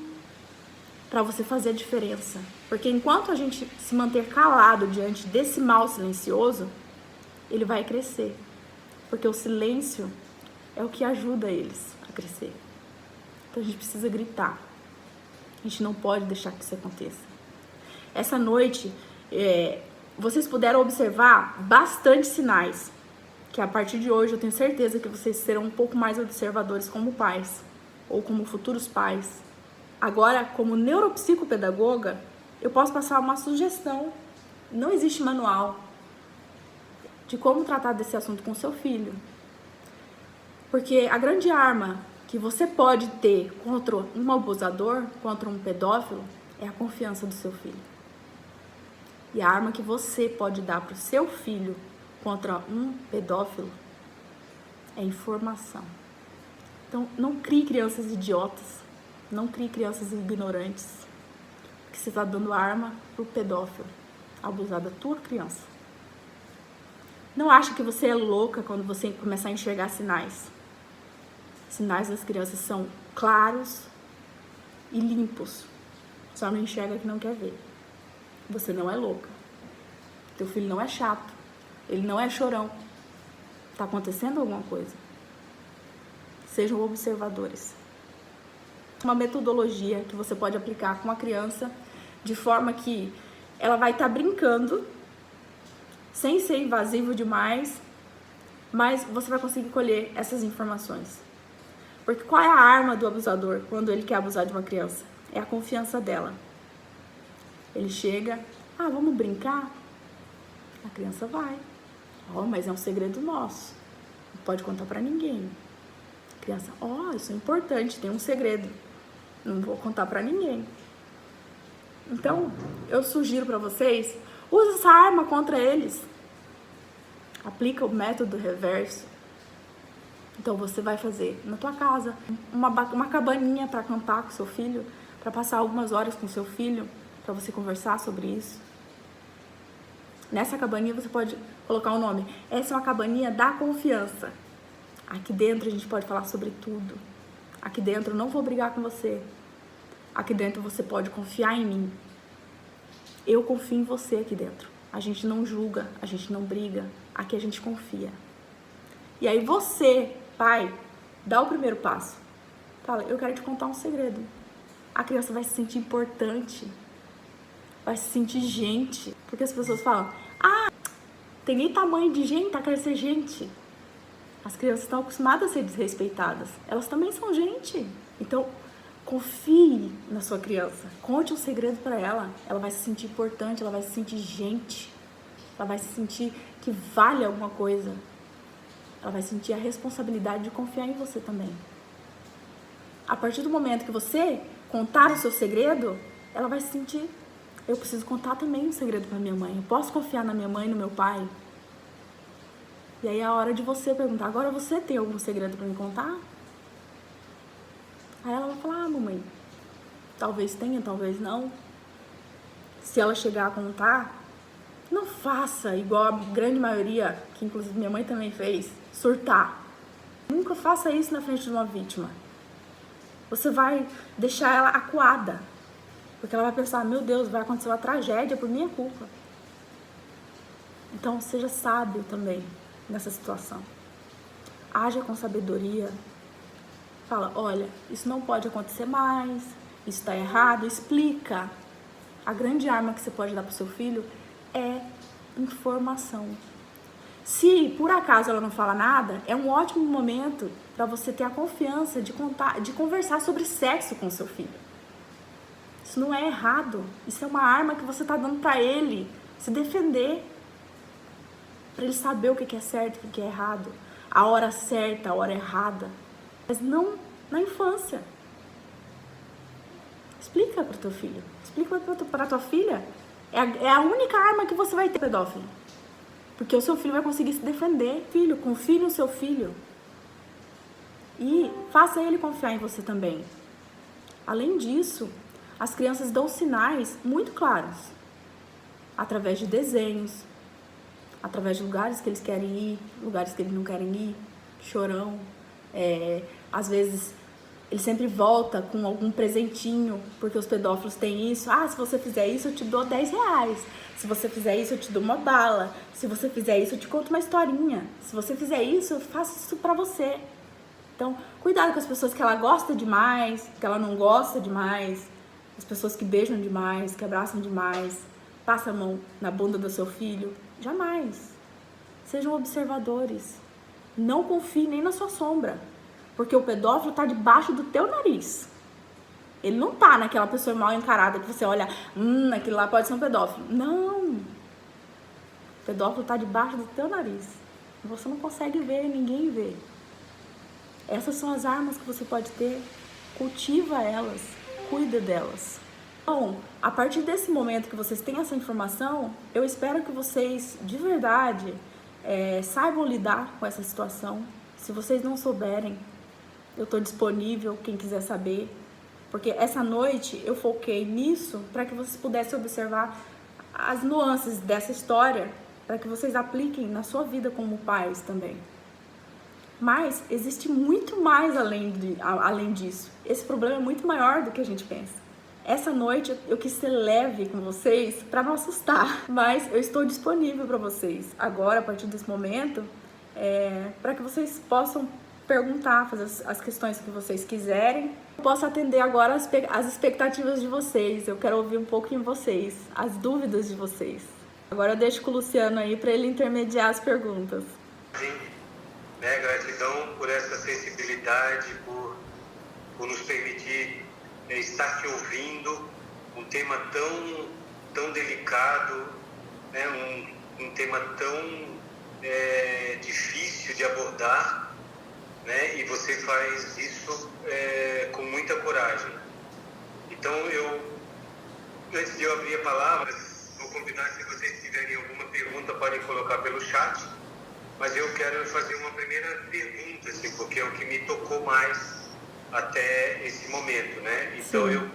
Speaker 3: para você fazer a diferença. Porque enquanto a gente se manter calado diante desse mal silencioso, ele vai crescer. Porque o silêncio é o que ajuda eles a crescer. Então a gente precisa gritar. A gente não pode deixar que isso aconteça. Essa noite, vocês puderam observar bastante sinais, que a partir de hoje eu tenho certeza que vocês serão um pouco mais observadores como pais, ou como futuros pais. Agora, como neuropsicopedagoga, eu posso passar uma sugestão. Não existe manual de como tratar desse assunto com seu filho. Porque a grande arma que você pode ter contra um abusador, contra um pedófilo, é a confiança do seu filho. E a arma que você pode dar para o seu filho contra um pedófilo é informação. Então, não crie crianças idiotas, não crie crianças ignorantes, porque você está dando arma para o pedófilo abusar da tua criança. Não acha que você é louca quando você começar a enxergar sinais. Sinais das crianças são claros e limpos. Só não enxerga que não quer ver. Você não é louca. Teu filho não é chato. Ele não é chorão. Tá acontecendo alguma coisa. Sejam observadores. Uma metodologia que você pode aplicar com a criança de forma que ela vai estar brincando, sem ser invasivo demais, mas você vai conseguir colher essas informações. Porque qual é a arma do abusador quando ele quer abusar de uma criança? É a confiança dela. Ele chega, vamos brincar? A criança vai. Mas é um segredo nosso. Não pode contar pra ninguém. A criança, isso é importante, tem um segredo. Não vou contar pra ninguém. Então, eu sugiro pra vocês, use essa arma contra eles. Aplica o método reverso. Então, você vai fazer na tua casa uma cabaninha para acampar com seu filho, para passar algumas horas com seu filho, para você conversar sobre isso. Nessa cabaninha você pode colocar o nome. Essa é uma cabaninha da confiança. Aqui dentro a gente pode falar sobre tudo. Aqui dentro eu não vou brigar com você. Aqui dentro você pode confiar em mim. Eu confio em você aqui dentro. A gente não julga, a gente não briga. Aqui a gente confia. E aí você, pai, dá o primeiro passo. Fala, eu quero te contar um segredo. A criança vai se sentir importante. Vai se sentir gente. Porque as pessoas falam, tem nem tamanho de gente, quer ser gente. As crianças estão acostumadas a ser desrespeitadas. Elas também são gente. Então, confie na sua criança. Conte um segredo para ela. Ela vai se sentir importante, ela vai se sentir gente. Ela vai se sentir que vale alguma coisa. Ela vai sentir a responsabilidade de confiar em você também. A partir do momento que você contar o seu segredo, ela vai se sentir, eu preciso contar também um segredo para minha mãe. Eu posso confiar na minha mãe e no meu pai? E aí é a hora de você perguntar, agora você tem algum segredo para me contar? Aí ela vai falar, mamãe, talvez tenha, talvez não. Se ela chegar a contar, não faça igual a grande maioria, que inclusive minha mãe também fez, surtar. Nunca faça isso na frente de uma vítima. Você vai deixar ela acuada. Porque ela vai pensar, meu Deus, vai acontecer uma tragédia por minha culpa. Então, seja sábio também nessa situação. Haja com sabedoria. Fala, olha, isso não pode acontecer mais, isso está errado, explica. A grande arma que você pode dar para o seu filho é informação. Se por acaso ela não fala nada, é um ótimo momento para você ter a confiança de conversar sobre sexo com seu filho. Isso não é errado. Isso é uma arma que você está dando para ele se defender. Para ele saber o que é certo, o que é errado. A hora certa, a hora errada. Mas não na infância. Explica para o teu filho. Explica para a tua filha. É a única arma que você vai ter, pedófilo. Porque o seu filho vai conseguir se defender. Filho, confie no seu filho. E faça ele confiar em você também. Além disso, as crianças dão sinais muito claros. Através de desenhos. Através de lugares que eles querem ir. Lugares que eles não querem ir. Chorão. Às vezes, ele sempre volta com algum presentinho. Porque os pedófilos têm isso. Se você fizer isso, eu te dou 10 reais. Se você fizer isso, eu te dou uma bala. Se você fizer isso, eu te conto uma historinha. Se você fizer isso, eu faço isso pra você. Então, cuidado com as pessoas que ela gosta demais, que ela não gosta demais. As pessoas que beijam demais, que abraçam demais. Passa a mão na bunda do seu filho. Jamais. Sejam observadores. Não confie nem na sua sombra. Porque o pedófilo está debaixo do teu nariz. Ele não tá naquela pessoa mal encarada que você olha, aquilo lá pode ser um pedófilo. Não. O pedófilo tá debaixo do teu nariz. Você não consegue ver, ninguém vê. Essas são as armas que você pode ter. Cultiva elas, cuida delas. Então, a partir desse momento que vocês têm essa informação, eu espero que vocês, de verdade, saibam lidar com essa situação. Se vocês não souberem, eu estou disponível, quem quiser saber. Porque essa noite eu foquei nisso para que vocês pudessem observar as nuances dessa história, para que vocês apliquem na sua vida como pais também. Mas existe muito mais além disso. Esse problema é muito maior do que a gente pensa. Essa noite eu quis ser leve com vocês para não assustar, mas eu estou disponível para vocês agora, a partir desse momento, para que vocês possam perguntar, fazer as questões que vocês quiserem. Eu posso atender agora as expectativas de vocês. Eu quero ouvir um pouco em vocês, as dúvidas de vocês. Agora eu deixo com o Luciano aí para ele intermediar as perguntas.
Speaker 1: Sim, gratidão por essa sensibilidade, por nos permitir estar te ouvindo, um tema tão delicado, um tema tão difícil de abordar, e você faz isso com muita coragem. Então, antes de eu abrir a palavra, vou convidar, se vocês tiverem alguma pergunta, podem colocar pelo chat, mas eu quero fazer uma primeira pergunta, assim, porque é o que me tocou mais até esse momento, Então,
Speaker 3: Sim.
Speaker 1: eu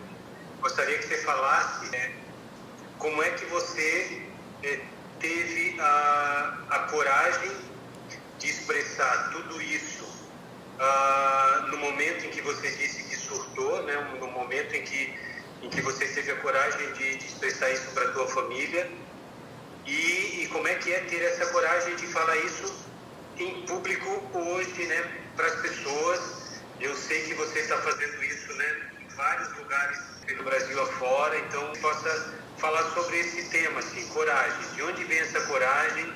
Speaker 1: gostaria que você falasse como é que você teve a coragem de expressar tudo isso no momento em que você disse que surtou, no momento em que você teve a coragem de expressar isso para a tua família, e como é que é ter essa coragem de falar isso em público hoje, para as pessoas. Eu sei que você está fazendo isso, em vários lugares pelo Brasil afora, então possa falar sobre esse tema, assim, coragem. De onde vem essa coragem?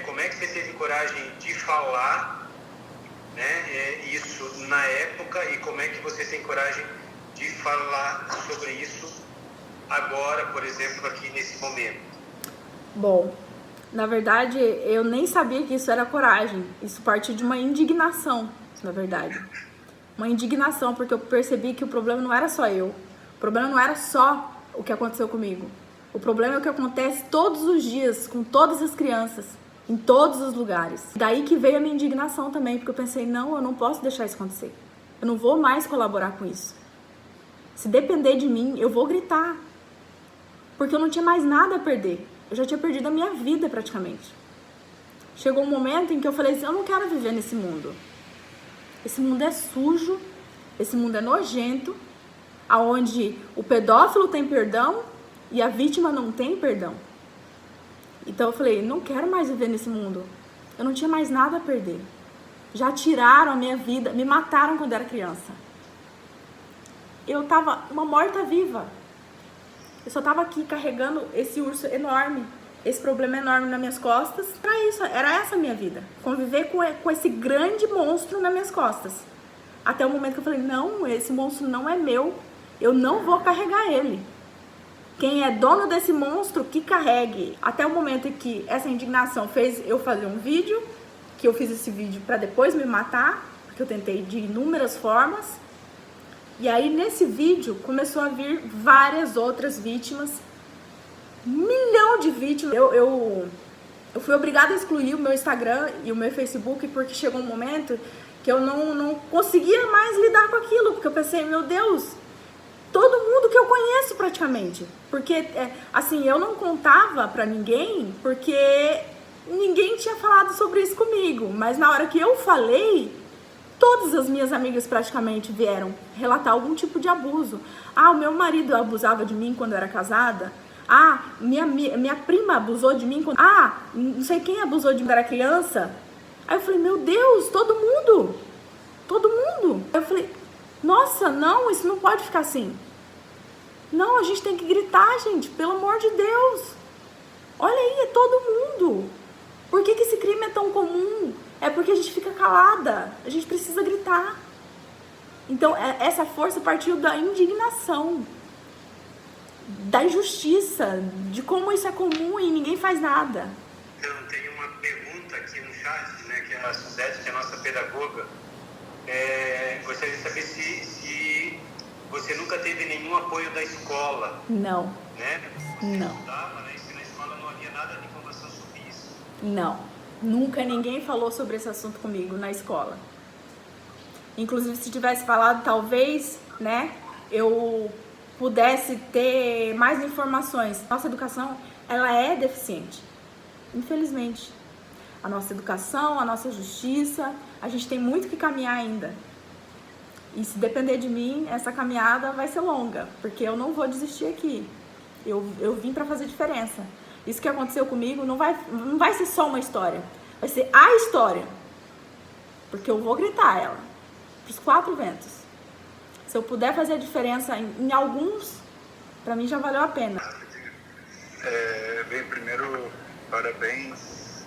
Speaker 1: Como é que você teve coragem de falar, isso na época, e como é que você tem coragem de falar sobre isso agora, por exemplo, aqui nesse momento?
Speaker 3: Bom, na verdade, eu nem sabia que isso era coragem. Isso partiu de uma indignação, na verdade. Uma indignação, porque eu percebi que o problema não era só eu. O problema não era só o que aconteceu comigo. O problema é o que acontece todos os dias, com todas as crianças, em todos os lugares. Daí que veio a minha indignação também, porque eu pensei, não, eu não posso deixar isso acontecer. Eu não vou mais colaborar com isso. Se depender de mim, eu vou gritar. Porque eu não tinha mais nada a perder. Eu já tinha perdido a minha vida praticamente. Chegou um momento em que eu falei assim, eu não quero viver nesse mundo. Esse mundo é sujo, esse mundo é nojento, aonde o pedófilo tem perdão e a vítima não tem perdão. Então eu falei, não quero mais viver nesse mundo. Eu não tinha mais nada a perder. Já tiraram a minha vida, me mataram quando eu era criança. Eu tava uma morta-viva. Eu só tava aqui carregando esse urso enorme, esse problema enorme nas minhas costas. Era essa a minha vida. Conviver com esse grande monstro nas minhas costas. Até o momento que eu falei, não, esse monstro não é meu. Eu não vou carregar ele. Quem é dono desse monstro, que carregue. Até o momento em que essa indignação fez eu fazer um vídeo, que eu fiz esse vídeo para depois me matar, porque eu tentei de inúmeras formas. E aí nesse vídeo começou a vir várias outras vítimas, 1 milhão de vítimas. Eu fui obrigada a excluir o meu Instagram e o meu Facebook, porque chegou um momento que eu não conseguia mais lidar com aquilo, porque eu pensei, meu Deus, todo mundo que eu conheço praticamente. Porque, assim, eu não contava pra ninguém, porque ninguém tinha falado sobre isso comigo. Mas na hora que eu falei, todas as minhas amigas praticamente vieram relatar algum tipo de abuso. O meu marido abusava de mim quando eu era casada. Minha prima abusou de mim quando... não sei quem abusou de mim quando eu era criança. Aí eu falei, meu Deus, todo mundo. Eu falei, nossa, não, isso não pode ficar assim. Não, a gente tem que gritar, gente, pelo amor de Deus. Olha aí, é todo mundo. Por que esse crime é tão comum? É porque a gente fica calada. A gente precisa gritar. Então, essa força partiu da indignação, da injustiça, de como isso é comum e ninguém faz nada.
Speaker 1: Então, tem uma pergunta aqui no chat, né, que a Suzete, que é a nossa pedagoga, gostaria de saber se você nunca teve nenhum apoio da escola.
Speaker 3: Não.
Speaker 1: Né? Você
Speaker 3: Não.
Speaker 1: estudava, né, e na escola não havia nada de informação sobre isso.
Speaker 3: Não. Nunca ninguém falou sobre esse assunto comigo na escola. Inclusive, se tivesse falado, talvez, né, eu pudesse ter mais informações. Nossa educação, ela é deficiente, infelizmente. A nossa educação, a nossa justiça, a gente tem muito que caminhar ainda. E se depender de mim, essa caminhada vai ser longa, porque eu não vou desistir aqui. Eu vim para fazer diferença. Isso que aconteceu comigo não vai ser só uma história, vai ser a história. Porque eu vou gritar ela pros 4 ventos. Se eu puder fazer a diferença em alguns, para mim já valeu a pena.
Speaker 2: Bem, primeiro, parabéns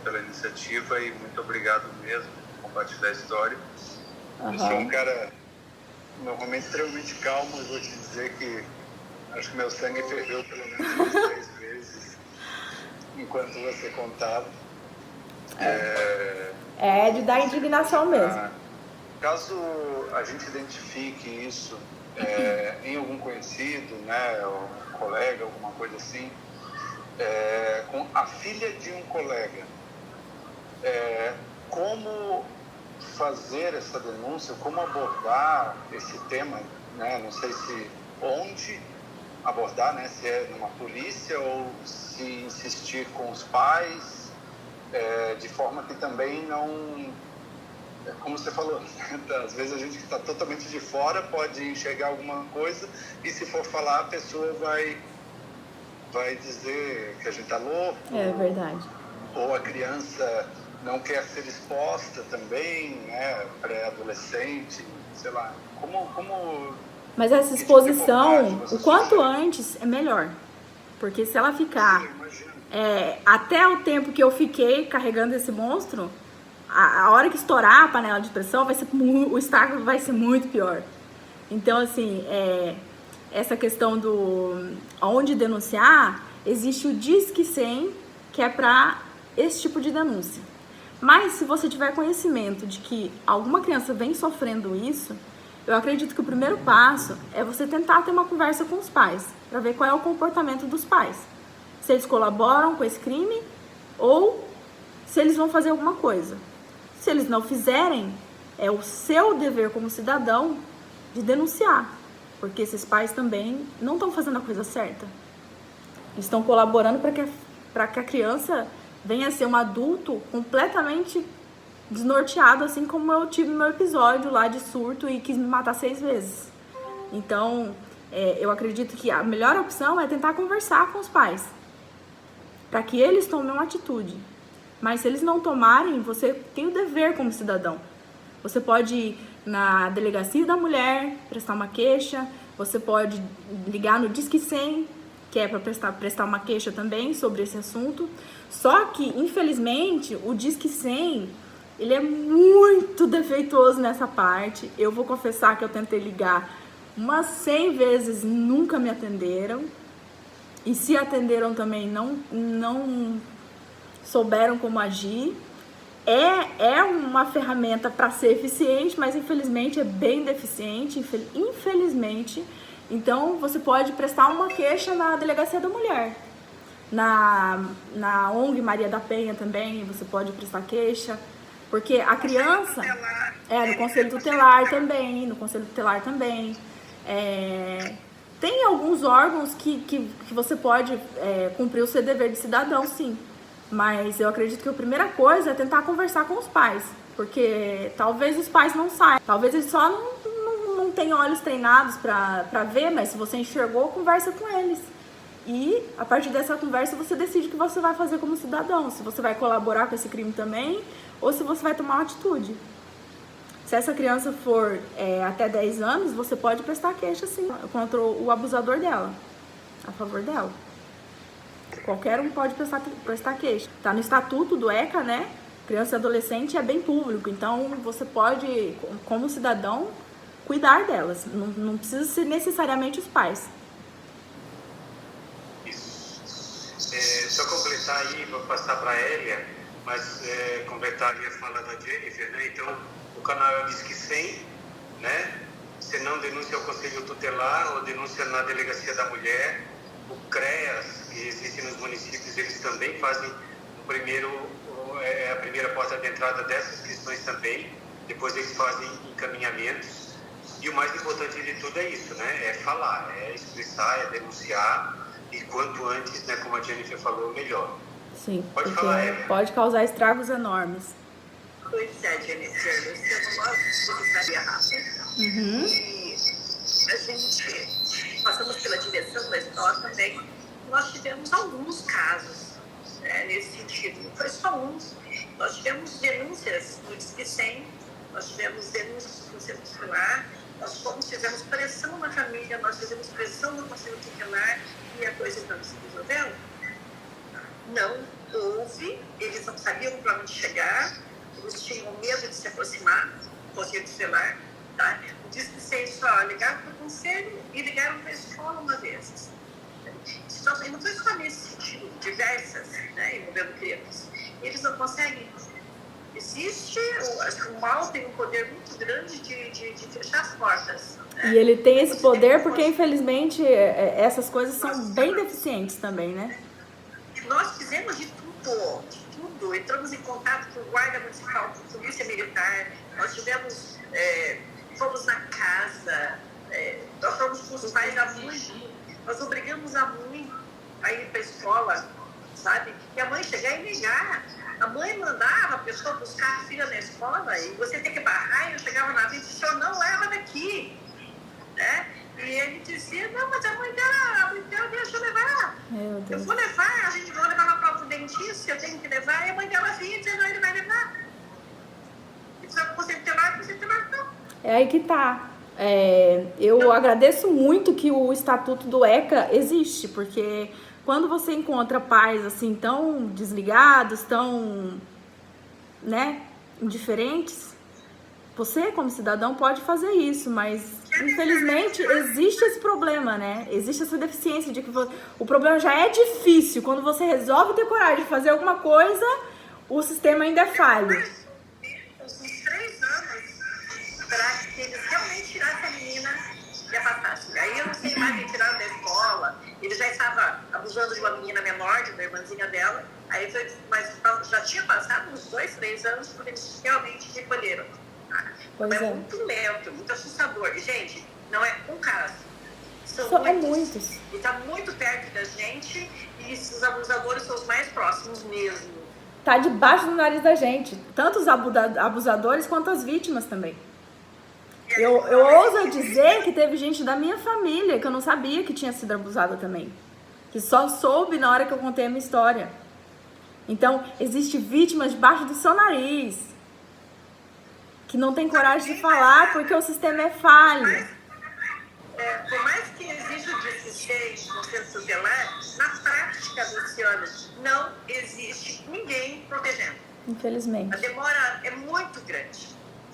Speaker 2: pela iniciativa e muito obrigado mesmo por compartilhar a história. Eu sou um cara normalmente extremamente calmo e vou te dizer que acho que meu sangue ferveu pelo menos umas 3 vezes enquanto você contava.
Speaker 3: É de dar indignação mesmo.
Speaker 2: Caso a gente identifique isso em algum conhecido, né, ou um colega, alguma coisa assim, com a filha de um colega, como fazer essa denúncia, como abordar esse tema, né? Não sei se onde abordar, né? Se é numa polícia ou se insistir com os pais, de forma que também não, como você falou, às vezes a gente que está totalmente de fora pode enxergar alguma coisa e se for falar a pessoa vai dizer que a gente está louco.
Speaker 3: É verdade.
Speaker 2: Ou a criança não quer ser exposta também, né, pré-adolescente, sei lá, como...
Speaker 3: Mas essa exposição, o quanto antes, é melhor. Porque se ela ficar até o tempo que eu fiquei carregando esse monstro, a hora que estourar a panela de pressão, o estrago vai ser muito pior. Então, assim, essa questão do onde denunciar, existe o Disque 100, que é para esse tipo de denúncia. Mas se você tiver conhecimento de que alguma criança vem sofrendo isso, eu acredito que o primeiro passo é você tentar ter uma conversa com os pais, para ver qual é o comportamento dos pais. Se eles colaboram com esse crime ou se eles vão fazer alguma coisa. Se eles não fizerem, é o seu dever como cidadão de denunciar, porque esses pais também não estão fazendo a coisa certa. Eles estão colaborando para que a criança venha a ser um adulto completamente desnorteado, assim como eu tive no meu episódio lá de surto e quis me matar 6 vezes. Então, eu acredito que a melhor opção é tentar conversar com os pais, para que eles tomem uma atitude. Mas se eles não tomarem, você tem o dever como cidadão. Você pode ir na delegacia da mulher, prestar uma queixa, você pode ligar no Disque 100, que é para prestar uma queixa também sobre esse assunto. Só que, infelizmente, o Disque 100, ele é muito defeituoso nessa parte. Eu vou confessar que eu tentei ligar umas 100 vezes, nunca me atenderam. E se atenderam também, não souberam como agir. É uma ferramenta para ser eficiente, mas infelizmente é bem deficiente, infelizmente. Então, você pode prestar uma queixa na Delegacia da Mulher. Na ONG Maria da Penha também, você pode prestar queixa. Porque a criança... no Conselho Tutelar também, tem alguns órgãos que você pode cumprir o seu dever de cidadão, sim. Mas eu acredito que a primeira coisa é tentar conversar com os pais. Porque talvez os pais não saibam. Talvez eles só não tenham olhos treinados para ver, mas se você enxergou, conversa com eles. E a partir dessa conversa você decide o que você vai fazer como cidadão. Se você vai colaborar com esse crime também, ou se você vai tomar uma atitude. Se essa criança for até 10 anos, você pode prestar queixa, sim, contra o abusador dela, a favor dela. Qualquer um pode prestar queixa. Tá no estatuto do ECA, né? criança e adolescente é bem público, então você pode, como cidadão, cuidar delas. Não precisa ser necessariamente os pais.
Speaker 1: Isso. Só completar aí, vou passar para a Elia, mas completar ali a fala da Jennifer, né? Então, o canal é o Disque 100, né? Se não, denúncia ao Conselho Tutelar ou denúncia na Delegacia da Mulher. O CREAS, que existe nos municípios, eles também fazem a primeira porta de entrada dessas questões também. Depois eles fazem encaminhamentos. E o mais importante de tudo é isso, né? É falar, é expressar, é denunciar. E quanto antes, né, como a Jennifer falou, melhor.
Speaker 3: Sim,
Speaker 1: pode falar, Elia.
Speaker 3: Pode causar estragos enormes.
Speaker 4: Pois é, Jennifer, você não gosta rápido.
Speaker 3: Uhum.
Speaker 4: E a gente, passamos pela direção da escola também, nós tivemos alguns casos, né, nesse sentido, não foi só um. Nós tivemos denúncias no Disque 100, nós tivemos denúncias no Conselho Tutelar, nós fizemos pressão na família, nós fizemos pressão no Conselho Tutelar e a coisa não se resolveu. Não houve, eles não sabiam para onde chegar, eles tinham medo de se aproximar do Conselho Tutelar. Tá? O Disque 100 só ligaram para o Conselho e ligaram para a escola uma vez. Situações não foi só nesse sentido, diversas, né, envolvendo crianças. Eles não conseguem. Existe, o mal tem um poder muito grande de fechar as portas. Né?
Speaker 3: E ele tem esse poder porque, infelizmente, essas coisas são bem deficientes também, né?
Speaker 4: Nós fizemos de tudo. Entramos em contato com o Guarda Municipal, com a Polícia Militar, nós tivemos, fomos na casa, nós fomos com os pais da mãe, nós obrigamos a mãe a ir para a escola, sabe? E a mãe chegar e negar. A mãe mandava a pessoa buscar a filha na escola e você tem que barrar. E eu chegava na vida e disse, não leva daqui. Né? E ele dizia, não, mas a mãe dela deixa eu levar. Eu vou levar, a gente vai levar lá para o dentista, eu tenho que levar. E a mãe dela vinha dizendo, ele vai levar. E precisava você ter lá, não.
Speaker 3: É aí que tá. Eu agradeço muito que o Estatuto do ECA existe, porque quando você encontra pais assim tão desligados, tão, né, indiferentes, você como cidadão pode fazer isso, mas infelizmente existe esse problema, né? Existe essa deficiência de que o problema já é difícil, quando você resolve ter coragem de fazer alguma coisa, o sistema ainda é falho.
Speaker 4: Uns 3 anos para que eles realmente tirassem a menina e afastassem. Aí eu não sei mais, me tiraram da escola. Ele já estava abusando de uma menina menor, de uma irmãzinha dela. Aí foi, mas já tinha passado uns 2, 3 anos quando eles realmente recolheram.
Speaker 3: Pois é.
Speaker 4: Muito lento, muito assustador. E, gente, não é um caso. São
Speaker 3: muitos.
Speaker 4: E está muito perto da gente. E esses abusadores são os mais próximos mesmo.
Speaker 3: Tá debaixo do nariz da gente. Tanto os abusadores quanto as vítimas também. Eu ouso dizer que teve gente da minha família que eu não sabia que tinha sido abusada também. Que só soube na hora que eu contei a minha história. Então, existe vítimas debaixo do seu nariz. Que não tem coragem de falar porque o sistema é falho.
Speaker 4: Por mais que exija o Disque 100 no Conselho Tutelar, na prática, Luciana, não existe ninguém protegendo.
Speaker 3: Infelizmente.
Speaker 4: A demora é muito grande.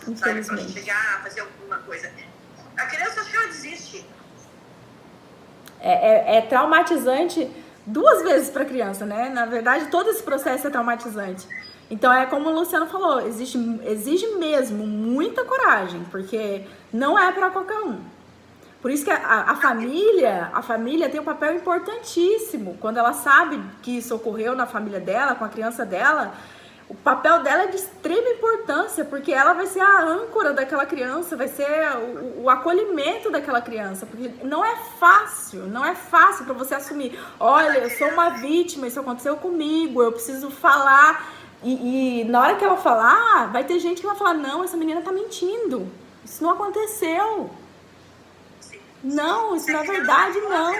Speaker 3: Infelizmente.
Speaker 4: Para chegar a fazer alguma coisa. A criança, acho que ela desiste.
Speaker 3: É traumatizante 2 vezes para a criança, né? Na verdade, todo esse processo é traumatizante. Então, é como o Luciano falou, exige mesmo muita coragem, porque não é para qualquer um. Por isso que a família tem um papel importantíssimo. Quando ela sabe que isso ocorreu na família dela, com a criança dela, o papel dela é de extrema importância, porque ela vai ser a âncora daquela criança, vai ser o acolhimento daquela criança. Porque não é fácil para você assumir, olha, eu sou uma vítima, isso aconteceu comigo, eu preciso falar. E na hora que ela falar, vai ter gente que vai falar, não, essa menina tá mentindo, isso não aconteceu. Não, isso na verdade não.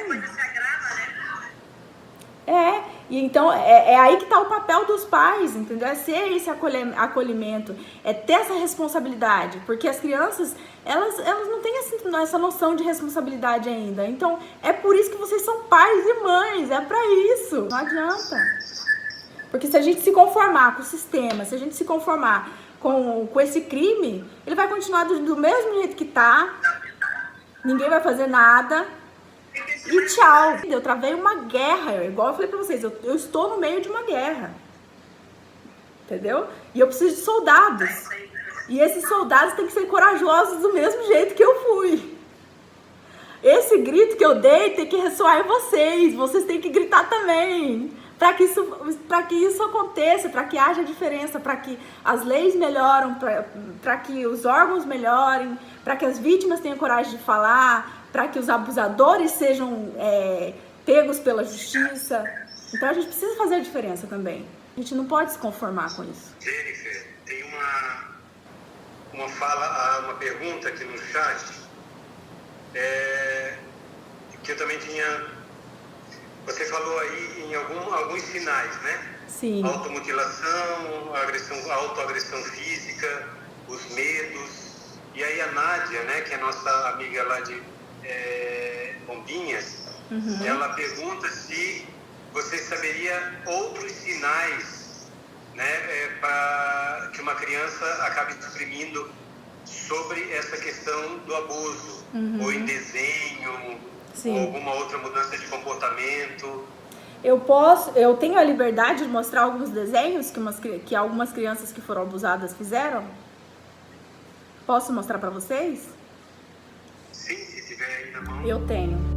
Speaker 3: E então é aí que tá o papel dos pais, entendeu? É ser esse acolhimento, é ter essa responsabilidade, porque as crianças, elas não têm essa noção de responsabilidade ainda. Então, é por isso que vocês são pais e mães, é pra isso, não adianta. Porque se a gente se conformar com o sistema, se a gente se conformar com esse crime, ele vai continuar do mesmo jeito que tá, ninguém vai fazer nada e tchau. Eu travei uma guerra, igual eu falei pra vocês, eu estou no meio de uma guerra, entendeu? E eu preciso de soldados, e esses soldados têm que ser corajosos do mesmo jeito que eu fui. Esse grito que eu dei tem que ressoar em vocês têm que gritar também, para que isso aconteça, para que haja diferença, para que as leis melhoram, para que os órgãos melhorem, para que as vítimas tenham coragem de falar, para que os abusadores sejam pegos pela justiça. Então a gente precisa fazer a diferença também. A gente não pode se conformar com isso.
Speaker 1: Jennifer, tem uma pergunta aqui no chat, que eu também tinha... Você falou aí em alguns sinais, né?
Speaker 3: Sim.
Speaker 1: Automutilação, autoagressão física, os medos. E aí a Nádia, né, que é nossa amiga lá de Bombinhas, ela pergunta se você saberia outros sinais, né, para que uma criança acabe exprimindo sobre essa questão do abuso, ou em desenho,
Speaker 3: Sim.
Speaker 1: ou alguma outra mudança de comportamento.
Speaker 3: Eu tenho a liberdade de mostrar alguns desenhos que algumas crianças que foram abusadas fizeram? Posso mostrar para vocês?
Speaker 1: Sim, se tiver aí na mão.
Speaker 3: Eu tenho.